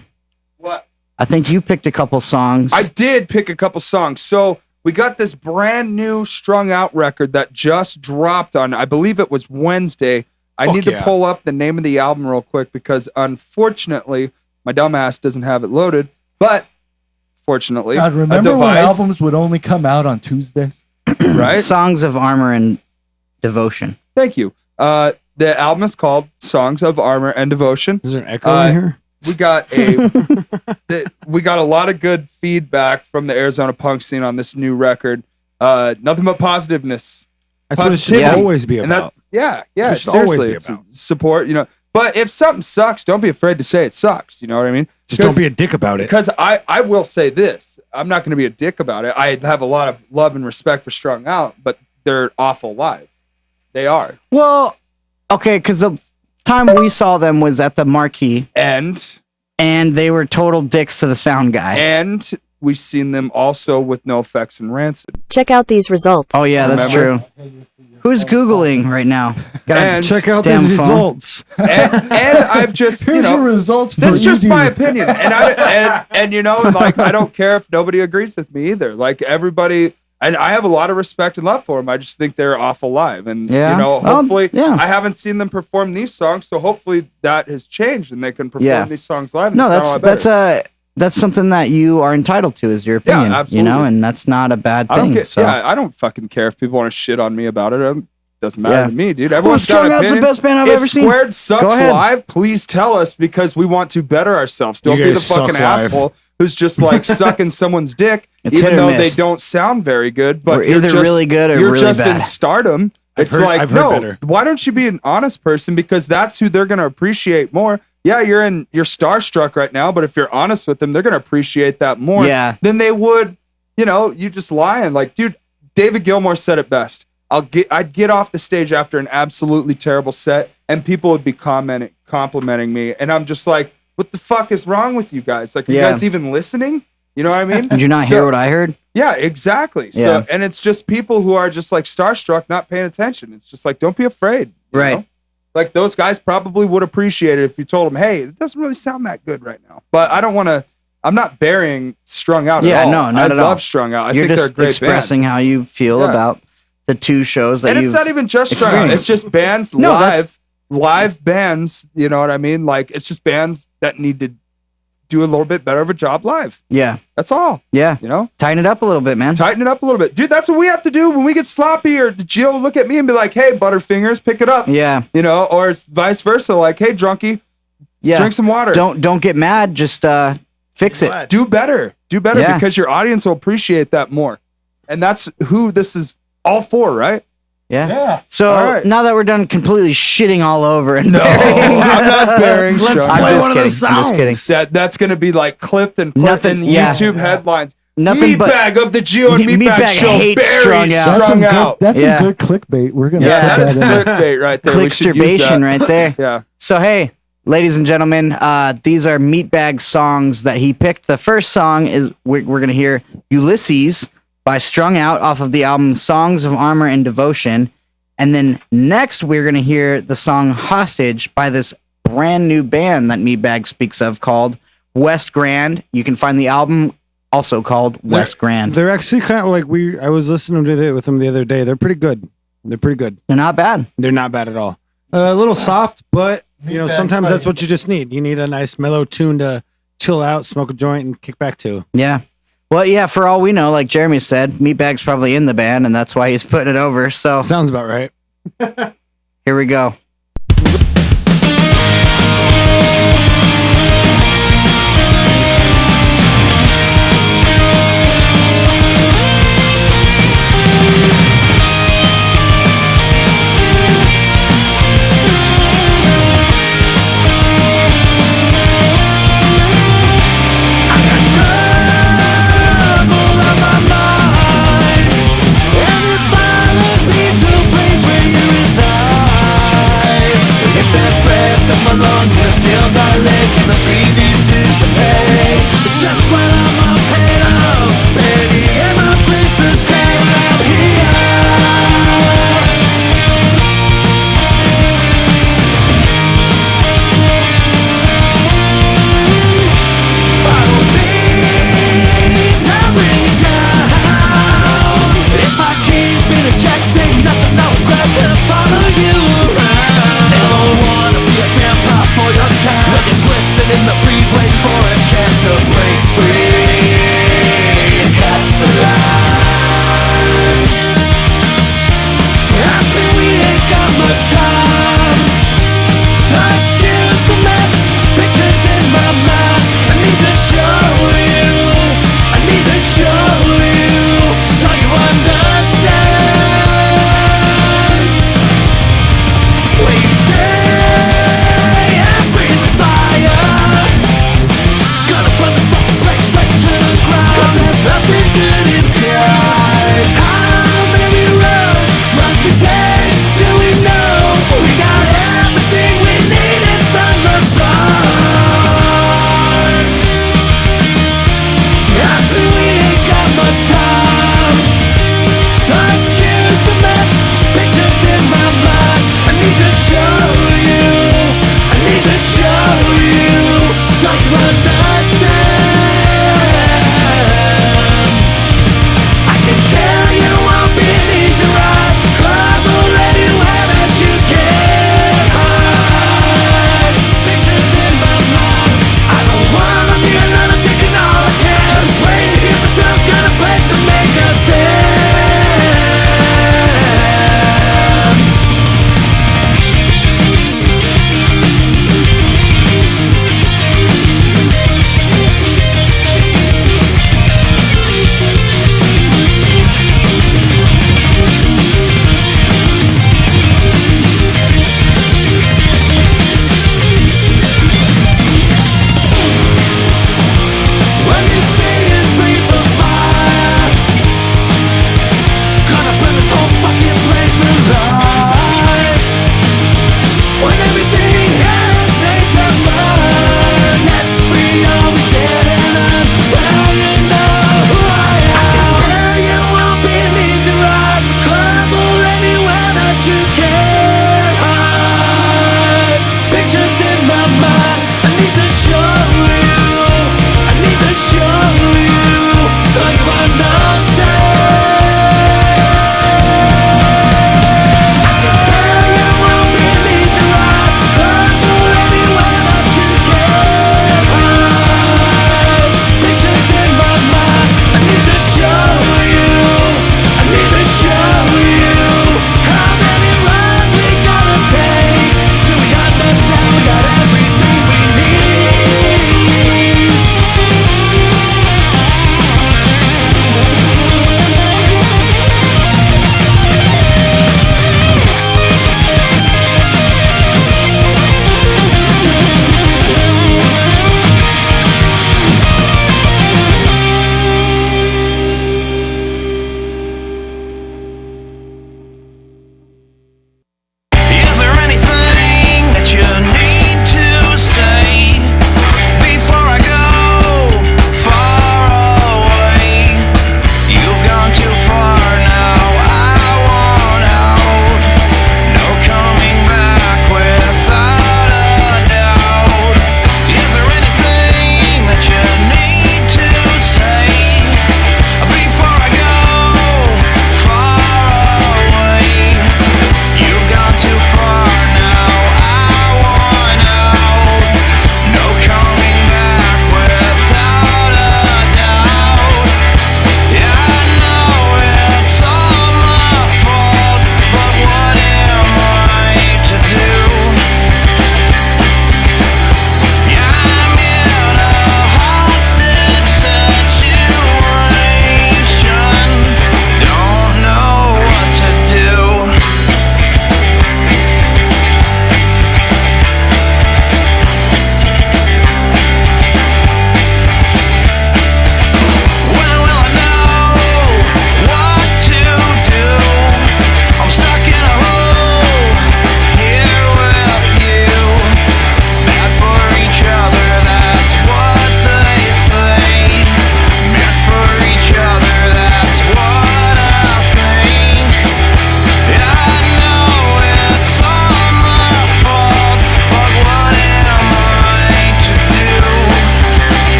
What? I think you picked a couple songs. I did pick a couple songs. So we got this brand new Strung Out record that just dropped on, I believe it was Wednesday. I Fuck need yeah. to pull up the name of the album real quick because unfortunately my dumbass doesn't have it loaded. But fortunately, God, a remember when device, albums would only come out on Tuesdays? right? Songs of Armor and Devotion. Thank you. The album is called Songs of Armor and Devotion. Is there an echo in here? We got we got a lot of good feedback from the Arizona punk scene on this new record. Nothing but positiveness. That's what it should positivity. always be And that, about. yeah, It should always seriously, be it's about. support. But if something sucks, don't be afraid to say it sucks. You know what I mean? Just don't be a dick about it. Because I will say this. I'm not going to be a dick about it. I have a lot of love and respect for Strung Out, but they're awful live. They are. Well, okay, because the time we saw them was at the Marquee, and they were total dicks to the sound guy. And we've seen them also with No Effects and Rancid. Check out these results. Oh yeah, that's Remember? true. Who's Googling right now? And check out damn these phone. results. and I've just Here's your results for this is just ED. my opinion, and like I don't care if nobody agrees with me either. Like everybody, and I have a lot of respect and love for them. I just think they're awful live, and Yeah. hopefully, Yeah. I haven't seen them perform these songs, so hopefully that has changed and they can perform Yeah. these songs live. And No, they sound a lot better. that's something that you are entitled to, is your Yeah, opinion. absolutely. And that's not a bad I don't thing. get, So yeah, I don't fucking care if people want to shit on me about it. Doesn't matter Yeah. to me, dude. Everyone's got Strung an Out's the opinion. best band I've if ever seen. Squared sucks Go ahead. live, please tell us because we want to better ourselves. Don't You be the guys suck fucking live. asshole who's just like sucking someone's dick, It's hit even or though they miss. don't sound very good. But We're you're either just, really good or you're really just in bad. stardom. It's heard- like I've heard no. better. Why don't you be an honest person? Because that's who they're gonna appreciate more. Yeah, you're starstruck right now, but if you're honest with them, they're gonna appreciate that more Yeah. than they would. You just lying. Like, dude, David Gilmour said it best. I'd get off the stage after an absolutely terrible set, and people would be complimenting me, and I'm just like, what the fuck is wrong with you guys? Like, are you Yeah. guys even listening? You know what I mean? Did you not hear what I heard? Yeah, exactly. Yeah. So, and it's just people who are just like starstruck, not paying attention. It's just like, don't be afraid. you Right. know? Like those guys probably would appreciate it if you told them, hey, it doesn't really sound that good right now. But I don't want to. I'm not burying Strung Out Yeah, at all. no, not I at all. love Strung Out. I You're think they're a just great expressing band. how you feel Yeah. about the two shows that And it's you've not even just Strung Out. It's just bands No, that's- live bands. You know what I mean? Like it's just bands that need to do a little bit better of a job live. Yeah. That's all. Yeah. You know? Tighten it up a little bit, man. Tighten it up a little bit. Dude, that's what we have to do when we get sloppy or Jill look at me and be like, hey, Butterfingers, pick it up. Yeah. Or it's vice versa. Like, hey, drunkie, Yeah. drink some water. Don't get mad. Just fix it. Do better. Do better Yeah. because your audience will appreciate that more. And that's who this is all for, right? Yeah. Yeah. So All right. now that we're done completely shitting all over and No, I'm not burying Let's Strung play I'm Out. just one of the kidding. I'm just kidding. sounds. That's going to be like clipped and put Nothing- in yeah. YouTube headlines. nothing but Meatbag of the Geo and Meatbag Meatbag show. hates Barry Strung Out. That's some out. good. That's Yeah. some good clickbait. We're gonna. Yeah, put that is in. clickbait right there. We should use clicksturbation that. right there. Yeah. So hey, ladies and gentlemen, these are Meatbag songs that he picked. The first song is we're gonna hear Ulysses by Strung Out off of the album Songs of Armor and Devotion. And then next we're gonna hear the song Hostage by this brand new band that Meatbag speaks of called West Grand. You can find the album also called West Grand. They're actually kind of like I was listening to it with them the other day. They're pretty good. They're pretty good. They're not bad. They're not bad at all. A little soft, but Meatbag sometimes fight. that's what you just need. You need a nice mellow tune to chill out, smoke a joint, and kick back to. Yeah. Well, yeah, for all we know, like Jeremy said, Meatbag's probably in the band and that's why he's putting it over. So Sounds about right. here we go. And it follows me to a place where you reside.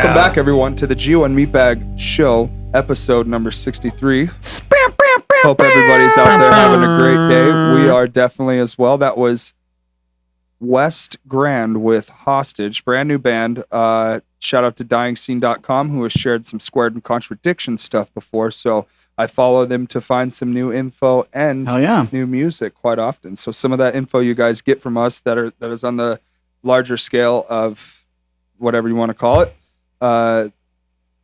Welcome back, everyone, to the G1 Meatbag Show, episode number 63. Hope everybody's out there having a great day. We are definitely as well. That was West Grand with Hostage, brand new band. Shout out to DyingScene.com, who has shared some Squared and Contradiction stuff before. So I follow them to find some new info and new music quite often. So some of that info you guys get from us that is on the larger scale of whatever you want to call it.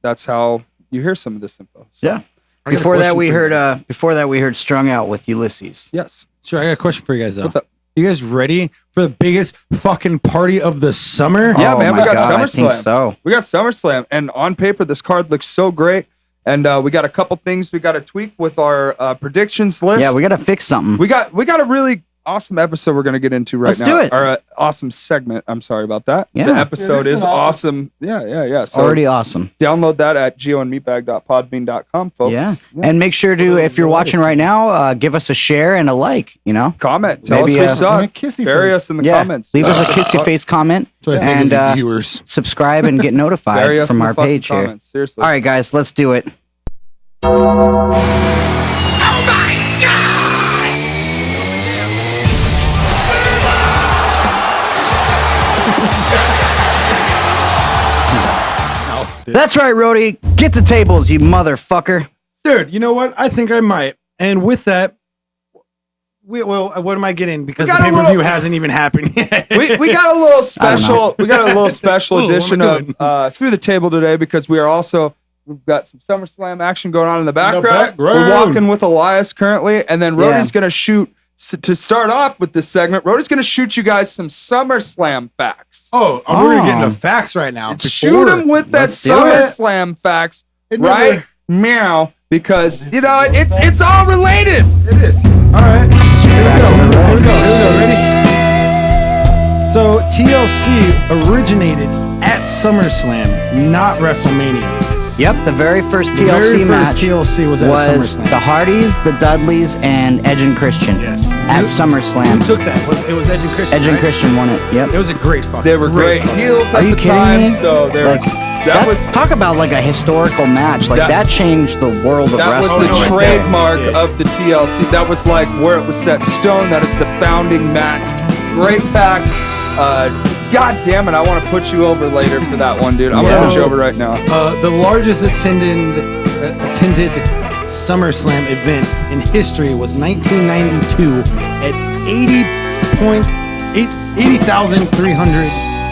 That's how you hear some of this info. So. Yeah. Before that, we heard Strung Out with Ulysses. Yes. Sure, I got a question for you guys, though. What's up? You guys ready for the biggest fucking party of the summer? Yeah, man, we got God, SummerSlam. I think so. We got SummerSlam, and on paper, this card looks so great. And we got a couple things we got to tweak with our predictions list. Yeah, we got to fix something. We got a really awesome episode we're going to get into right Let's now. do it. Or awesome segment. I'm sorry about that. Yeah. The episode Yeah, this is is awesome. Yeah. So Already awesome. download that at gonmeatbag.podbean.com, folks. Yeah. And make sure to, if you're watching right now, give us a share and a like, you know? Comment. Tell Maybe, us we suck. kissy Bury face. us in the Yeah. comments. Leave us a kissy face comment That's what I think of and you viewers. subscribe and get Bury notified us in from the our fucking page here. comments. Seriously. All right, guys, let's do it. That's right, Rhodey. Get the tables, you motherfucker. Dude, you know what? I think I might. And with that, what am I getting? Because the got a pay-per-view little- hasn't even happened yet. we got a little special. We got a little special Ooh, what am I edition doing? of Through the Table today because we've got some SummerSlam action going on in the background. background. We're walking with Elias currently, and then Rhodey's Yeah. gonna shoot to start off with this segment. Rhodey's gonna shoot you guys some SummerSlam facts. We're going to get into facts right now. Shoot him with that Let's do it. SummerSlam facts, right? Meow, because you know it's all related. It is. All right. Here we go. Ready? So TLC originated at SummerSlam, not WrestleMania. Yep, the very first The TLC very match first TLC was at SummerSlam. the Hardys, the Dudleys, and Edge and Christian Yes. at Who SummerSlam. took that? It was Edge and Christian. Edge and right? Christian won it. Yep. It was a great fucking. They were great fucking- heels Are at you the kidding time, me? so they were. Like, That was talk about like a historical match. Like That- that changed the world of That was wrestling. the right there. trademark Yeah. of the TLC. That was like where it was set in stone. That is the founding match. Great fact. God damn it, I want to put you over later for that one, dude. I'm Yeah. gonna put you over right now. The largest attended SummerSlam event in history was 1992 at 80,300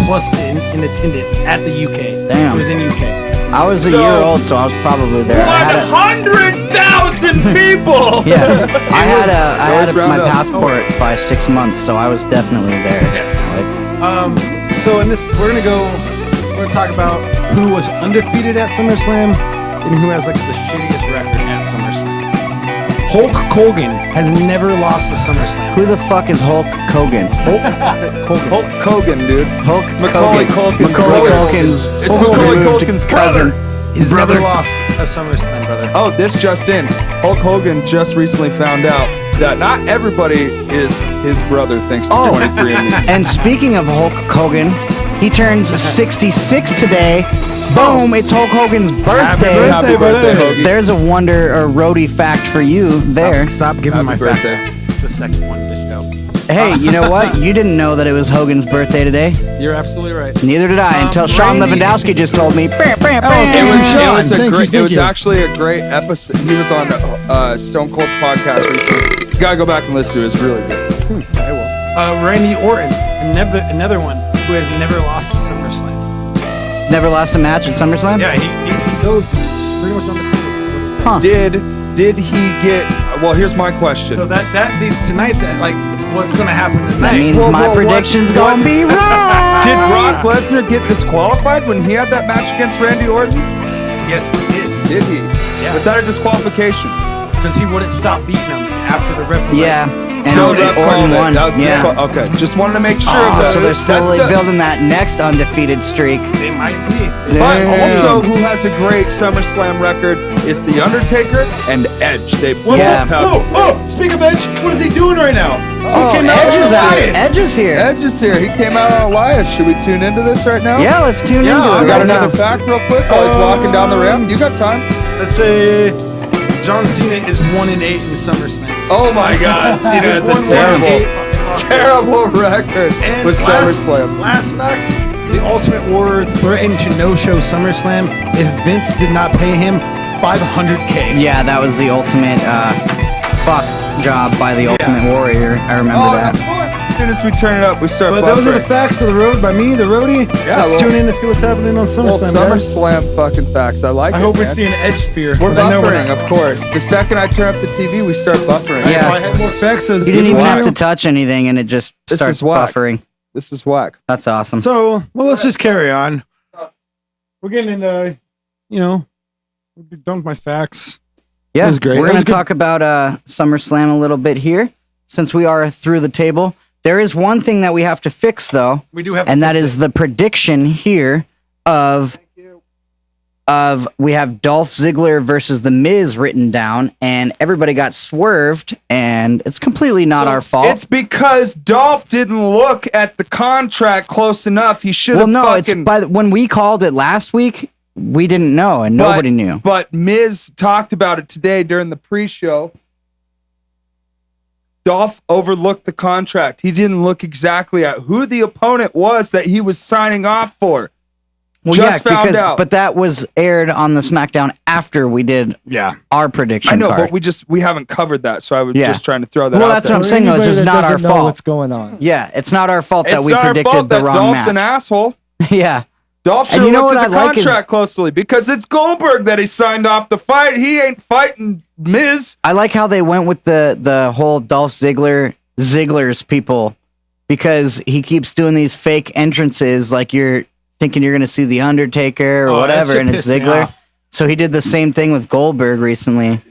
plus in attendance at the UK. Damn. It was in UK. I was a So- year old, so I was probably there. I had a- 100,000 people. yeah, I had Always round my up. passport by 6 months, so I was definitely there. Like, So in this, we're gonna talk about who was undefeated at SummerSlam and who has like the shittiest record at SummerSlam. Hulk Hogan has never lost to SummerSlam. who the fuck is Hulk Hogan? Hulk Hogan, dude. Hulk Macaulay Culkin. Culkin's Macaulay brother. Culkin's It's Macaulay removed Culkin's cousin. He's brother. never lost a SummerSlam, brother. Oh, this just in. Hulk Hogan just recently found out that not everybody is his brother thanks to Oh. 23andMe. And speaking of Hulk Hogan, he turns 66 today. Boom! It's Hulk Hogan's birthday. Happy birthday, Hoagie. There's a wonder or roadie fact for you there. Stop giving Happy my birthday. facts out. The second one of the show. Hey, you know what? You didn't know that it was Hogan's birthday today. You're absolutely right. Neither did I until Sean Randy- Lewandowski just told me. Bam, bam, bam. It was Thank you. actually a great episode. He was on Stone Cold's podcast recently. You gotta go back and listen to it. It's really good. I will. Randy Orton, another one who has never lost to SummerSlam. Never lost a match at SummerSlam? Yeah, he goes pretty much undefeated. Huh. Did he get? Well, here's my question. So that leads tonight's like what's gonna happen tonight. That means Whoa, my whoa, what- prediction's what- gonna be right. Did Brock Lesnar get disqualified when he had that match against Randy Orton? yes, he did Did he? Yeah. Was that a disqualification? because he wouldn't stop beating him after the ref. Was Yeah. like, still Ref Orton called it. won. That was Yeah. Okay, just wanted to make sure. Oh, that so they're that's slowly the- building that next undefeated streak. They might be. But Damn. also, who has a great SummerSlam record is The Undertaker and Edge. They both Yeah. have. Oh, speak of Edge, what is he doing right now? Oh, he came out Edge with is out. Elias. Edge is here. Edge is here. He came out on Elias. Should we tune into this right now? Yeah, let's tune Yeah, into it. I got right another now. fact real quick while he's walking down the ramp. You got time? Let's say John Cena is 1-8 in SummerSlam. Oh my God, Cena has a terrible record with SummerSlam. Last fact, the Ultimate Warrior threatened to no-show SummerSlam if Vince did not pay him $500K. Yeah, that was the ultimate fuck job by the Ultimate Warrior. I remember Oh, that. of course. As soon as we turn it up, we start But those are the buffering. facts of the road by me, the roadie. Yeah, Let's well- tune in to see what's happening on Well, SummerSlam. guys. SummerSlam fucking facts. I like I it, hope we man. see an Edge spear. We're but I know buffering, not. of course. The second I turn up the TV, we start buffering. Yeah. If I had more facts, You this didn't is even why. have to touch anything, and it just This starts is whack. buffering. This is whack. That's awesome. So, well, let's just carry on. We're getting into, we're done with my facts. Yeah, That was great. we're That going was to good. talk about SummerSlam a little bit here, since we are through the table. There is one thing that we have to fix, though, We do have, and that is the prediction here of we have Dolph Ziggler versus The Miz written down, and everybody got swerved, and it's completely not our fault. It's because Dolph didn't look at the contract close enough. He should well, have no, fucking. it's when we called it last week, we didn't know, and nobody knew. But Miz talked about it today during the pre-show. Dolph overlooked the contract. He didn't look exactly at who the opponent was that he was signing off for. Well, Just found because, out. but that was aired on the SmackDown after we did our prediction. I know, card. but we haven't covered that, so I was Yeah. just trying to throw that Well, out that's there. what I'm saying. Though, Anybody it's just that not our doesn't know fault. what's going on. Yeah, it's not our fault that It's we not our predicted fault the that wrong Dolph's match. an asshole. Yeah, Dolph And should you have know looked what at the I like is- contract closely because it's Goldberg that he signed off to fight. He ain't fighting Miz. I like how they went with the whole Dolph Ziggler's people, because he keeps doing these fake entrances, like you're thinking you're going to see the Undertaker or Oh, that whatever, shit and it's pissed me Ziggler. off. So he did the same thing with Goldberg recently,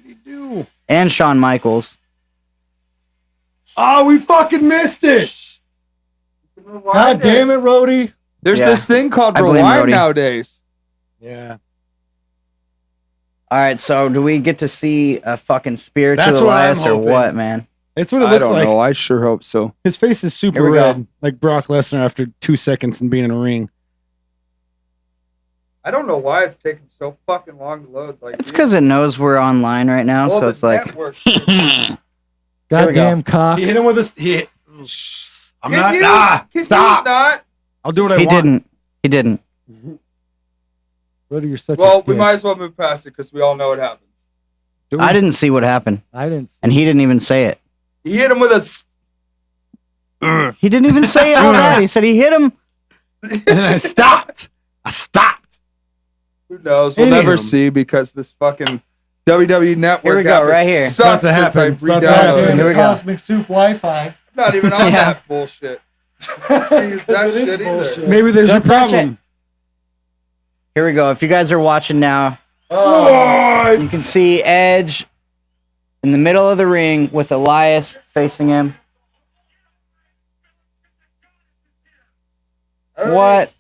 and Shawn Michaels. Oh, we fucking missed it. God damn it, Rhodey. There's Yeah. this thing called I blame rewind Rhodey. nowadays. Yeah. All right, so do we get to see a fucking spear That's to what I'm Elias or hoping. what, man? It's what it I looks don't like. know. I sure hope so. His face is super Here we go. red, like Brock Lesnar after 2 seconds and being in a ring. I don't know why it's taking so fucking long to load. Like It's because it knows we're online right now, so it's like, Goddamn Cox. He hit him with his. I'm Can not. you- Nah, can you stop. not? I'll do what I he want. didn't. He didn't. Rhodey, you're such Well, a we dick. might as well move past it because we all know what happens. I didn't see what happened, I didn't. and he didn't even say it. He hit him with a. s- He didn't even say it out loud. He said he hit him. And then I stopped. I stopped. Who knows? We'll Any of never them. see because this fucking WWE Network. Here we go, app right here. Sucks About to since happen. I It's about to re-downloaded happen. it. Goddamn Here we go. Cosmic Soup Wi-Fi. I'm not even on Yeah. that bullshit. Use that It is shit bullshit. either. Maybe there's Don't a touch problem. Here we go. If you guys are watching now, Oh, you can see Edge in the middle of the ring with Elias facing him. What?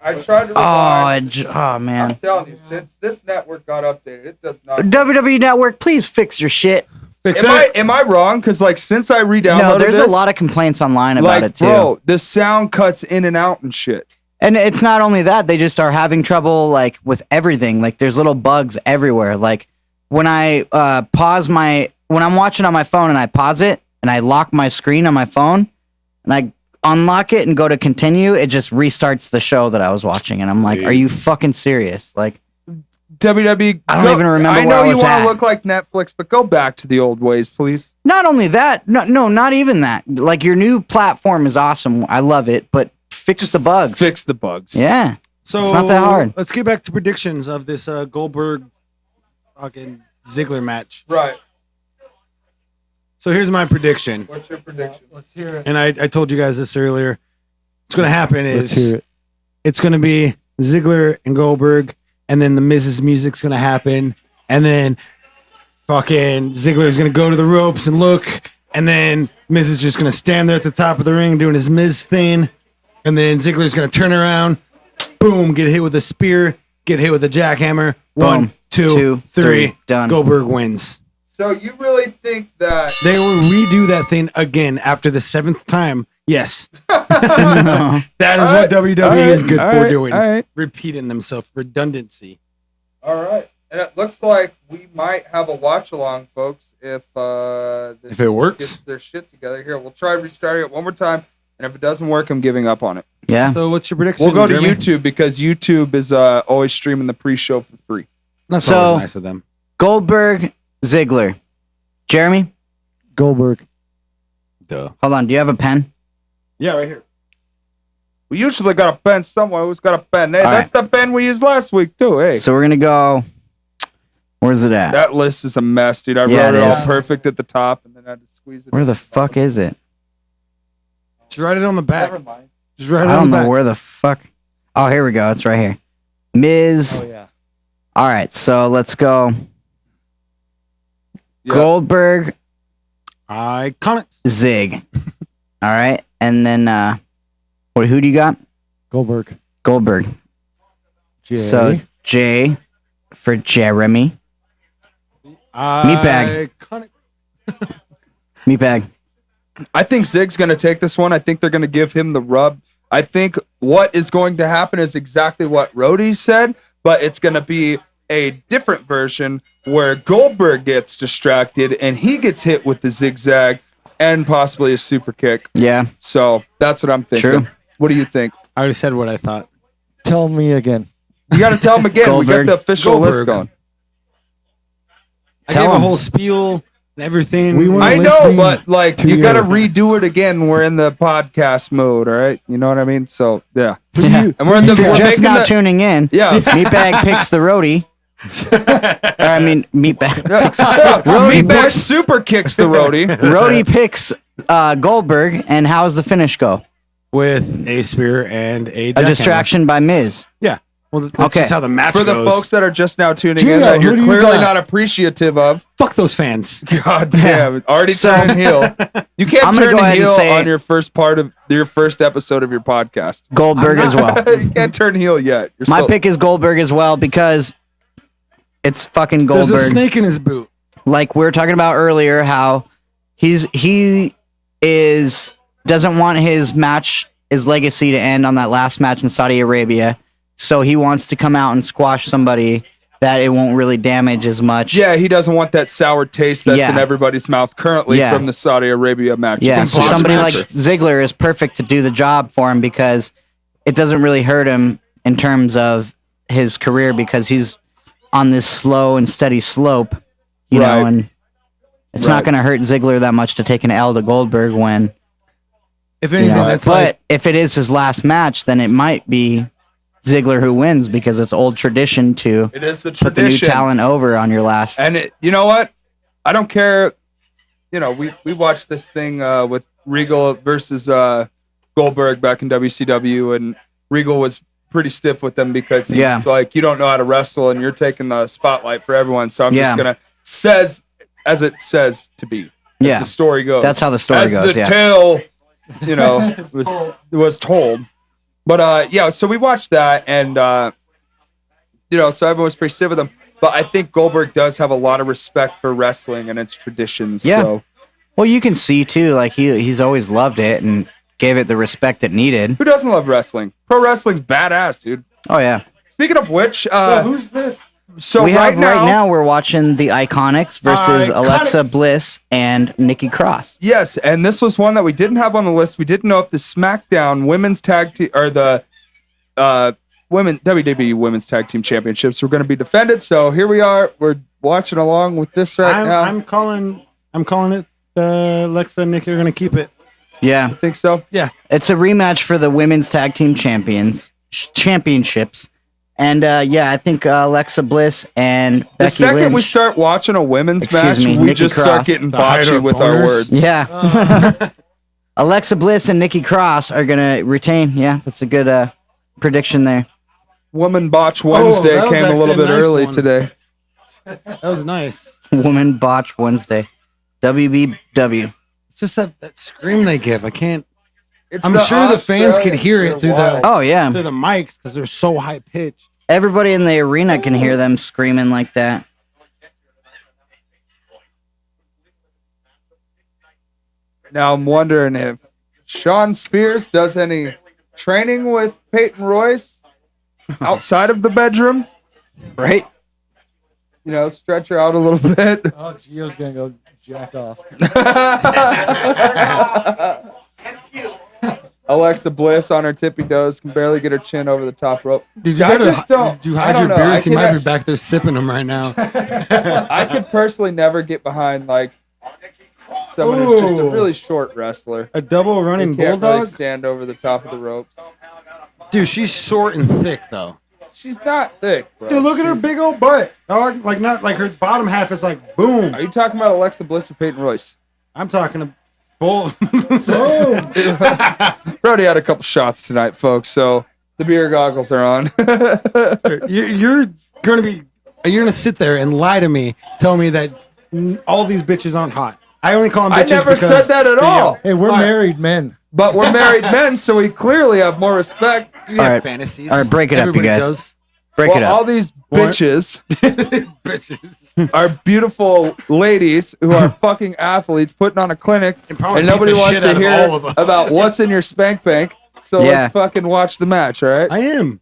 I tried to Oh, rewind. Edge. Oh, I'm man. telling you, since this network got updated, it does not. WWE Network, please fix your shit. Fix Am I wrong? Because like since I re-downloaded No, there's this, a lot of complaints online about like it too. bro, the sound cuts in and out and shit. And it's not only that, they just are having trouble like with everything. Like there's little bugs everywhere. Like when I when I'm watching on my phone and I pause it and I lock my screen on my phone and I unlock it and go to continue, it just restarts the show that I was watching. And I'm like, are you fucking serious? Like, WWE. I don't even remember I where know I you was want at. to look like Netflix, but go back to the old ways, please. not only that, no, not even that. Like your new platform is awesome. I love it, but fix the bugs. Fix the bugs. Yeah. So It's not that hard. Let's get back to predictions of this Goldberg fucking Ziggler match. Right. So here's my prediction, What's your prediction? let's hear it. and I told you guys this earlier. What's going to happen Let's is hear it. it's going to be Ziggler and Goldberg, and then the Miz's music's going to happen, and then fucking Ziggler's going to go to the ropes and look, And then Miz is just going to stand there at the top of the ring doing his Miz thing. And then Ziggler's going to turn around, boom, get hit with a spear, get hit with a jackhammer. Boom. 1, 2, 3. Done. Goldberg wins. So you really think that They will redo that thing again after the 7th time. Yes. That is what WWE is good for doing. All right. Repeating themselves. Redundancy. All right. And it looks like we might have a watch along, folks, if it works. gets their shit together. Here, we'll try restarting it one more time. And if it doesn't work, I'm giving up on it. Yeah. So what's your prediction? We'll go to Jeremy? YouTube because YouTube is always streaming the pre-show for free. That's So- always nice of them. Goldberg, Ziggler. Jeremy, Goldberg. Duh. hold on. Do you have a pen? Yeah, right here. We usually got a pen somewhere. Who's got a pen? Hey, All that's the pen we used last week, too. Hey. So we're gonna go. Where's it at? That list is a mess, dude. I Yeah, wrote it it all is. perfect at the top and then I had to squeeze it. Where in. the fuck is it? Just write it on the back. Never mind. Just write it I on don't the know back. where the fuck. Oh, here we go. It's right here. Miz. Oh yeah. All right, so let's go. Yeah. Goldberg, Iconic. Zig. All right, and then who do you got? Goldberg. Goldberg. Jay. So J for Jeremy. Meatbag. Iconic. Meatbag. I think Zig's going to take this one. I think they're going to give him the rub. I think what is going to happen is exactly what Rhodey said, but it's going to be a different version where Goldberg gets distracted and he gets hit with the zigzag and possibly a super kick. Yeah. So that's what I'm thinking. True. What do you think? I already said what I thought. Tell me again. You got to tell him again. We Goldberg. got the official list Goldberg. going. I Tell gave a him. whole spiel and everything. We were I know, listening but like to you got to your- redo it again. We're in the podcast mode, all right? You know what I mean? So yeah, Yeah. and we're in the If you're we're just making now the- tuning in, yeah. Meatbag picks the roadie. Meatbag. Meatbag super kicks the roadie. Roadie picks Goldberg, and how does the finish go? with a spear and a A jackhammer. distraction by Miz. Yeah. Well, that's Okay. just how the match For the goes. folks that are just now tuning Gio, in, that who you're do you clearly got? not appreciative of. Fuck those fans. God damn, already So- turning heel. You can't I'm gonna turn go ahead and heel say- on your first part of your first episode of your podcast. Goldberg as well. You can't turn heel yet. You're My still- pick is Goldberg as well because it's fucking There's a Goldberg. snake in his boot. Like we were talking about earlier, how he doesn't want his legacy to end on that last match in Saudi Arabia. So he wants to come out and squash somebody that it won't really damage as much. Yeah, he doesn't want that sour taste that's Yeah. in everybody's mouth currently Yeah. from the Saudi Arabia match. You Yeah, can so pause somebody the like match. Ziggler is perfect to do the job for him because it doesn't really hurt him in terms of his career because he's on this slow and steady slope, you know, Right. and it's not Right. going to hurt Ziggler that much to take an L to Goldberg when, If you anything, know, that's but like if it is his last match, then it might be Ziggler who wins because it's old tradition to It is the put the new tradition. talent over on your last. And you know what? I don't care. You know, we watched this thing with Regal versus Goldberg back in WCW, and Regal was pretty stiff with them because he's Yeah. like, you don't know how to wrestle, and you're taking the spotlight for everyone. So I'm Yeah. just gonna says as it says to be. As Yeah. the story goes. That's how the story as goes, the yeah. tale, you know, was told. But yeah, so we watched that, and you know, so everyone was pretty stiff with him. But I think Goldberg does have a lot of respect for wrestling and its traditions. Yeah. So Well, you can see too, like he's always loved it and gave it the respect it needed. who doesn't love wrestling? Pro wrestling's badass, dude. Oh yeah. Speaking of which, who's this? so we right have now, right now we're watching the Iconics versus Alexa Bliss and Nikki Cross. yes, and this was one that we didn't have on the list. We didn't know if the SmackDown Women's Tag Team or the WWE Women's Tag Team Championships were going to be defended. So here we are. We're watching along with this right now. I'm calling it. Alexa and Nikki are gonna keep it. Yeah, I think so. Yeah. it's a rematch for the Women's Tag Team Championships. And yeah, I think Alexa Bliss and The Becky second Lynch. we start watching a women's Excuse match, me, we Nikki just Cross. start getting The hider botchy of with our boners. words. Yeah. Alexa Bliss and Nikki Cross are gonna retain. Yeah, that's a good prediction there. Woman Botch Wednesday that was came a actually little a bit nice early one. today. That was nice. Woman Botch Wednesday. WBW. It's just that scream they give. I can't. It's I'm sure the fans could hear it through the Oh yeah. through the mics because they're so high pitched. Everybody in the arena can hear them screaming like that. Now I'm wondering if Sean Spears does any training with Peyton Royce outside of the bedroom. Right? You know, stretch her out a little bit. Oh, Gio's gonna go jack off. Alexa Bliss on her tippy toes can barely get her chin over the top rope. Did you, I just don't. did you I hide your don't know. beers? He might be back there sipping them right now. I could personally never get behind like someone who's just a Ooh. really short wrestler. A double running They can't bulldog? really stand over the top of the ropes. Dude, she's short and thick though. She's not thick, bro. Dude, look at her She's- big old butt. Dog, like not like her bottom half is like boom. Are you talking about Alexa Bliss or Peyton Royce? I'm talking to both. Brody had a couple shots tonight, folks, so the beer goggles are on. You're gonna sit there and lie to me, tell me that all these bitches aren't hot. I only call them I bitches never because said that at they all. yell. Hey, we're All right. married men. But we're married men, so we clearly have more respect. You All have right. fantasies. All right, break it up, you Everybody guys. does. Break it Well, all up. these What? bitches Bitches. are beautiful ladies who are fucking athletes putting on a clinic, And probably and beat nobody the wants shit to out of hear all of us. about what's in your spank bank. So Yeah. let's fucking watch the match, all right? I am.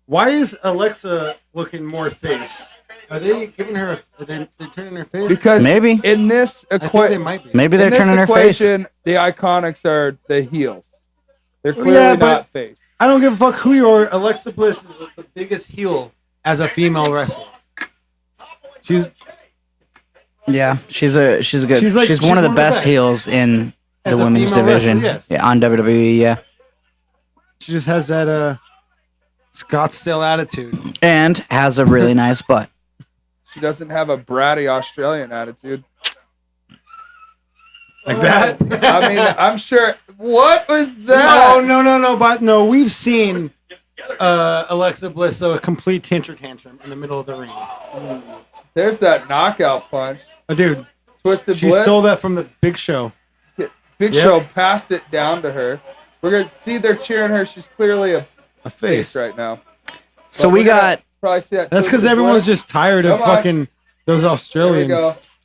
Why is Alexa looking more face? Are they giving her? They're turning her face? Because Maybe. in this I think they equation, might be. Maybe they're turning her face. the Iconics are the heels. They're Well, clearly yeah, but- not face. I don't give a fuck who you are. Alexa Bliss is the biggest heel as a female wrestler. She's Yeah, she's good. She's one of the one of the best best. heels in As the a women's female division. wrestler, yes. Yeah, on WWE, yeah. She just has that Scottsdale attitude. And has a really nice butt. She doesn't have a bratty Australian attitude. Like that? I mean, I'm sure. What was that? No. But no, we've seen Alexa Bliss throw a complete tantrum in the middle of the ring. There's that knockout punch. Oh, dude, Twisted she Bliss. stole that from the Big Show. Big Yep. Show passed it down to her. We're gonna see they're cheering her. She's clearly a A face face. right now. So But we we're gonna got probably see that. That's because Twisted everyone was Bliss. just tired of Come on. fucking those There we Australians.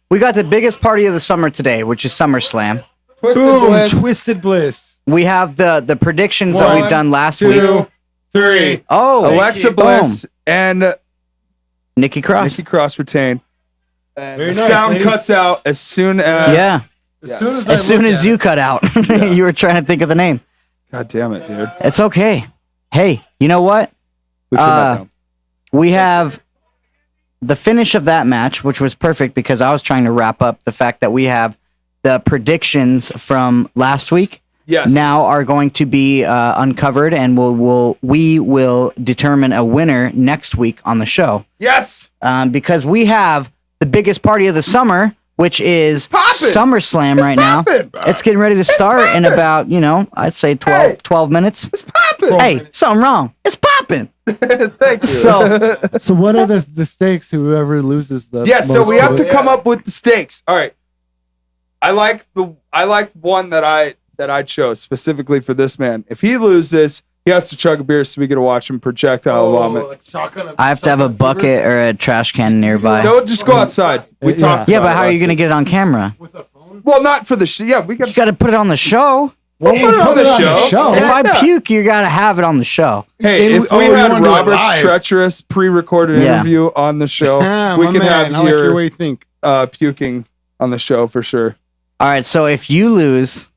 go. the biggest party of the summer today, which is SummerSlam. Twisted Boom! Bliss. Twisted Bliss. We have the predictions that One, we've done last 2, week. 3. Oh, Alexa Bliss and Nikki Cross. Nikki Cross retain. And Very the nice, sound ladies. cuts out as soon as. Yeah, Yes. as soon as you cut out, you were trying to think of the name. God damn it, dude. It's okay. Hey, you know what? We turned that down. We have the finish of that match, which was perfect because I was trying to wrap up the fact that we have the predictions from last week. Yes. Now are going to be uncovered, and we will determine a winner next week on the show. Yes. Because we have the biggest party of the summer, which is poppin'. SummerSlam right now. poppin'. It's getting ready to start in about, I'd say 12 minutes. It's popping. Hey, something wrong. It's popping. Thank you. So, What are the stakes? Whoever loses the Yeah, so most we have to votes? come up with the stakes. All right. I like one that I chose specifically for this man. If he loses, he has to chug a beer so we get to watch him projectile vomit. I have to have a bucket or a trash can nearby. No, just go outside. We Yeah. talked. Yeah, about but it how are you last going to week. get it on camera? Well, not for the yeah. We You got got to put it on the show. we'll put it on the show. If Yeah. I puke, you got to have it on the show. Hey, And if we we wanna had do it Robert's live. treacherous pre-recorded Yeah. interview on the show, Ah, we my can man. I have like your your way you think. puking on the show for sure. All right, so if you lose,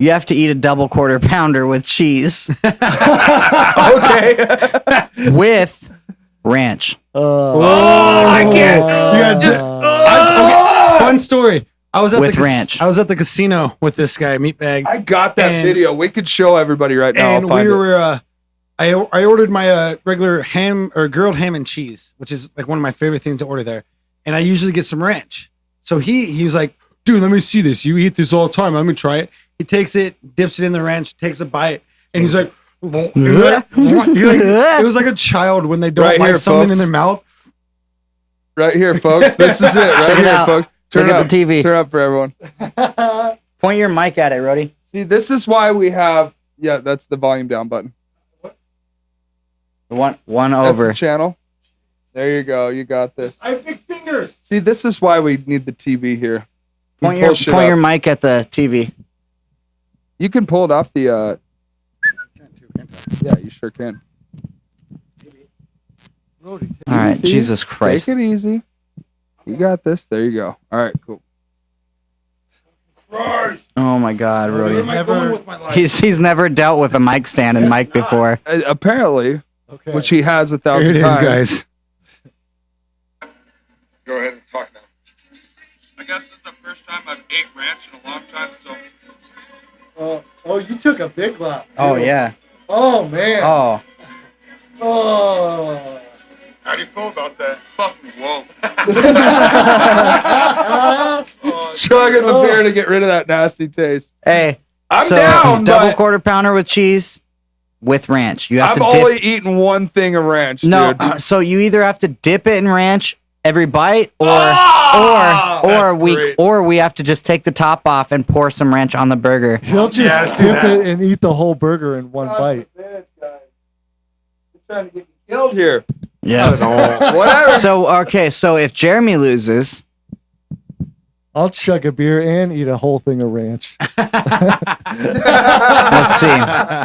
you have to eat a double quarter pounder with cheese Okay. with ranch. I can't. You gotta just. Fun story. I was at With the ranch. I was at the casino with this guy, Meatbag, I got that And- video. We could show everybody right now. and I'll find we it. were. I ordered my regular ham or grilled ham and cheese, which is like one of my favorite things to order there. And I usually get some ranch. So he was like, "Dude, let me see this. You eat this all the time. Let me try it." He takes it, dips it in the ranch, takes a bite, and he's like, it was like a child when they don't Right like here, something folks. in their mouth. Right here, folks. This is it. Right Check it here, out. folks. Turn Look it at up. the TV. Turn it up for everyone. Point your mic at it, Rody. See, this is why we have. Yeah, that's the volume down button. One That's over. the channel. There you go. You got this. I have big fingers. See, this is why we need the TV here. We Point pull shit your up. mic at the TV. You can pull it off the. Yeah, you sure can. All right, Easy. Jesus Christ. Take it easy. You got this. There you go. All right, cool. Oh my God, Rody. Never, He's never dealt with a mic stand and mic before. Apparently, okay. which he has 1,000 Here it is, times. guys. Go ahead and talk now. I guess this is the first time I've ate ranch in a long time, so. Oh, you took a big lap. Oh too. yeah. Oh man. Oh. Oh. How do you feel about that? Fucking whoa. Chugging the beer to get rid of that nasty taste. Hey. I'm so, down, double but quarter pounder with cheese with ranch. You have I've to only dip. eaten one thing of ranch, No, dude. so you either have to dip it in ranch every bite, or that's great. we have to just take the top off and pour some ranch on the burger. He'll just dip it and eat the whole burger in one bite. You're trying to get me killed here. Yeah. Whatever. So if Jeremy loses, I'll chug a beer and eat a whole thing of ranch.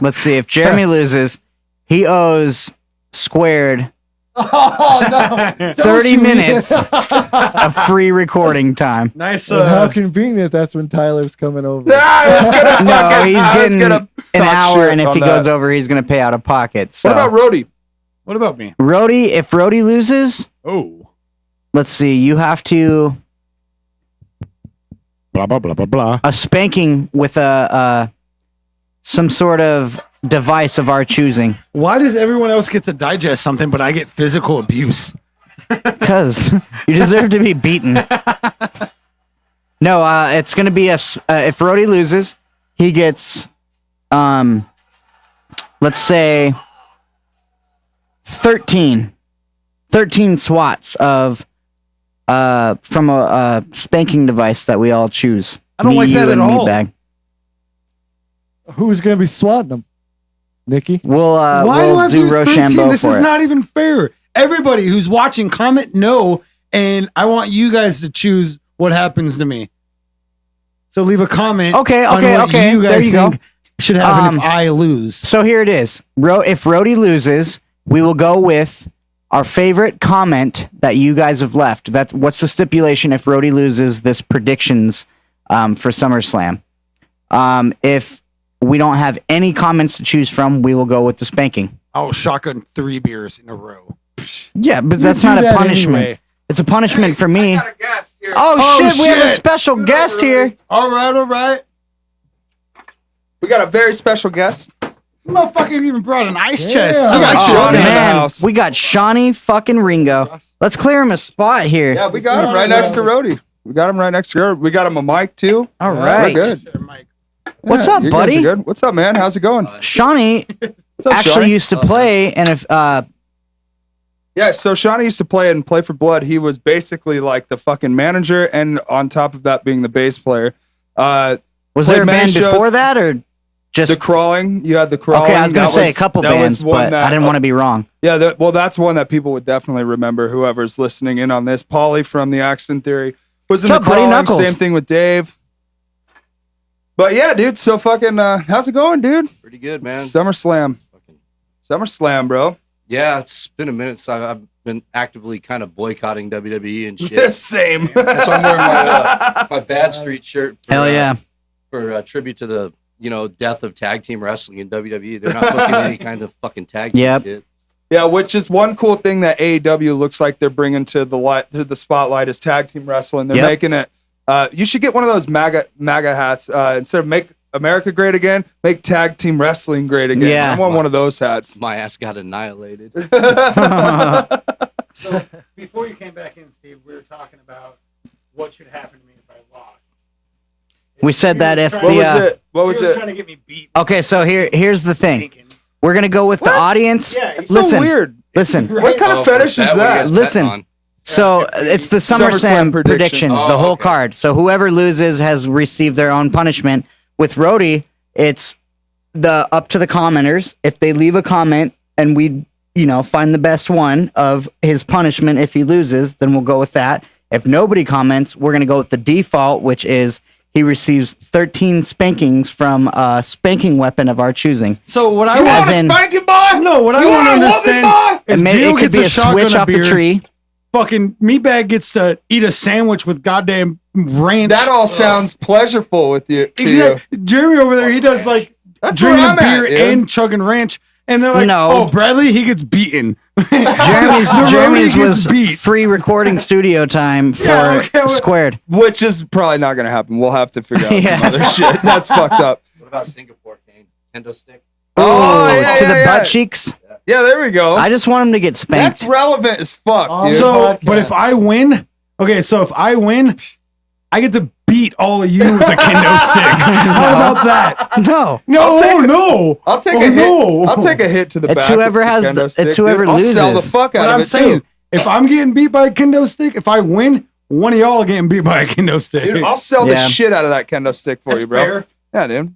let's see. If Jeremy loses, he owes Squared Oh no! 30 minutes of free recording time. Nice. And how convenient that's when Tyler's coming over. No, he's getting gonna an talk hour, shit and if on he goes that. over, he's going to pay out of pocket. So. What about Rody? What about me? Rody? If Rody loses, Oh. let's see. You have to Blah blah blah blah blah. a spanking with a some sort of device of our choosing. Why does everyone else get to digest something, but I get physical abuse? Because you deserve to be beaten. No, it's going to be if Rody loses, he gets, let's say, 13 swats of, from a spanking device that we all choose. I don't like you, that at and all. Meatbag. Who's gonna be swatting them? Nikki? We'll, Why do I we'll have do to do 13? Rochambeau This for is it. not even fair. Everybody who's watching, comment no, and I want you guys to choose what happens to me. So leave a comment. Okay, on okay, what okay. You There guys you go. think should happen if I lose. So here it is. If Rody loses, we will go with our favorite comment that you guys have left. What's the stipulation if Rody loses this predictions for SummerSlam? If we don't have any comments to choose from, we will go with the spanking. I'll shotgun 3 beers in a row. Yeah, but that's do not a that punishment. anyway. It's a punishment for me. I got a guest here. Oh, shit, we have a shit. special guest here. All right. We got a very special guest. Motherfucker even brought an ice Yeah. chest. We got Oh, Shawnee in the man. house. We got Shawnee fucking Ringo. Let's clear him a spot here. Yeah, we got him right next to Rody. We got him right next to her. We got him a mic too. All We're right. good. What's Yeah, up, you guys buddy? are good. What's up, man? How's it going? Shawnee What's up, actually Shawnee? used to play, and if Yeah, so Shawnee used to play in Play for Blood. He was basically like the fucking manager, and on top of that, being the bass player. was Played there a many band shows. before that, or just The Crawling. You had the Crawling. okay? I was gonna That say a couple that was bands, one but that- I didn't want to be wrong. Yeah, well, that's one that people would definitely remember. Whoever's listening in on this, Paulie from the Accident Theory was in What's up, the buddy? Crawling. Knuckles? Same thing with Dave. But yeah, dude. So fucking, how's it going, dude? Pretty good, man. SummerSlam, bro. Yeah, it's been a minute since I've been actively kind of boycotting WWE and shit. Same. That's why I'm wearing my Bad Street shirt. For, Hell yeah! For a tribute to the death of tag team wrestling in WWE. They're not booking any kind of fucking tag team Yep. shit. Yeah, which is one cool thing that AEW looks like they're bringing to the spotlight is tag team wrestling. They're Yep. making it. You should get one of those MAGA hats. Instead of make America great again, make tag team wrestling great again. Yeah. I want one of those hats. My ass got annihilated. So before you came back in, Steve, we were talking about what should happen to me if I lost. We said that if What the was it? What was it? trying to get me beat. okay, so here's the thing. We're gonna go with the audience. Yeah, it's So listen, weird. listen. What kind of for fetish is that one, that? you guys Listen. bet on. So it's the SummerSlam SummerSlam predictions, predictions. the whole card. So whoever loses has received their own punishment. With Rhodey, it's the up to the commenters. If they leave a comment and we, find the best one of his punishment if he loses, then we'll go with that. If nobody comments, we're going to go with the default, which is he receives 13 spankings from a spanking weapon of our choosing. So what I You want want a in- spanking boy? No, what I You want to want a understand woman, is It Gio could gets be a a shotgun switch of off the beer. tree. Fucking Meatbag gets to eat a sandwich with goddamn ranch. That all sounds pleasureful with you. To you. Exactly. Jeremy over there, he does like That's where drinking I'm at, beer dude. and chugging ranch. And they're like, No. oh, Bradley, he gets beaten. Jeremy's Rhodey gets was beat. free recording studio time for Yeah, okay, well- Squared. Which is probably not going to happen. We'll have to figure out Yeah. some other shit. That's fucked up. What about Singapore, Kane? Kendo stick? Oh, yeah, to yeah, the yeah. butt cheeks. Yeah, there we go. I just want him to get spanked. That's relevant as fuck, On dude. the So, podcast. but if I win, okay, so if I win, I get to beat all of you with a kendo stick. How about that? No. No, I'll take a- no. I'll take Oh, a hit. no. I'll take a hit to the It's back. whoever with the has kendo the- stick, it's dude. whoever I'll sell the loses. fuck out But of I'm it saying, too. if I'm getting beat by a kendo stick, if I win, one of y'all are getting beat by a kendo stick. Dude, I'll sell the Yeah. shit out of that kendo stick for That's you, bro. fair. Yeah, dude.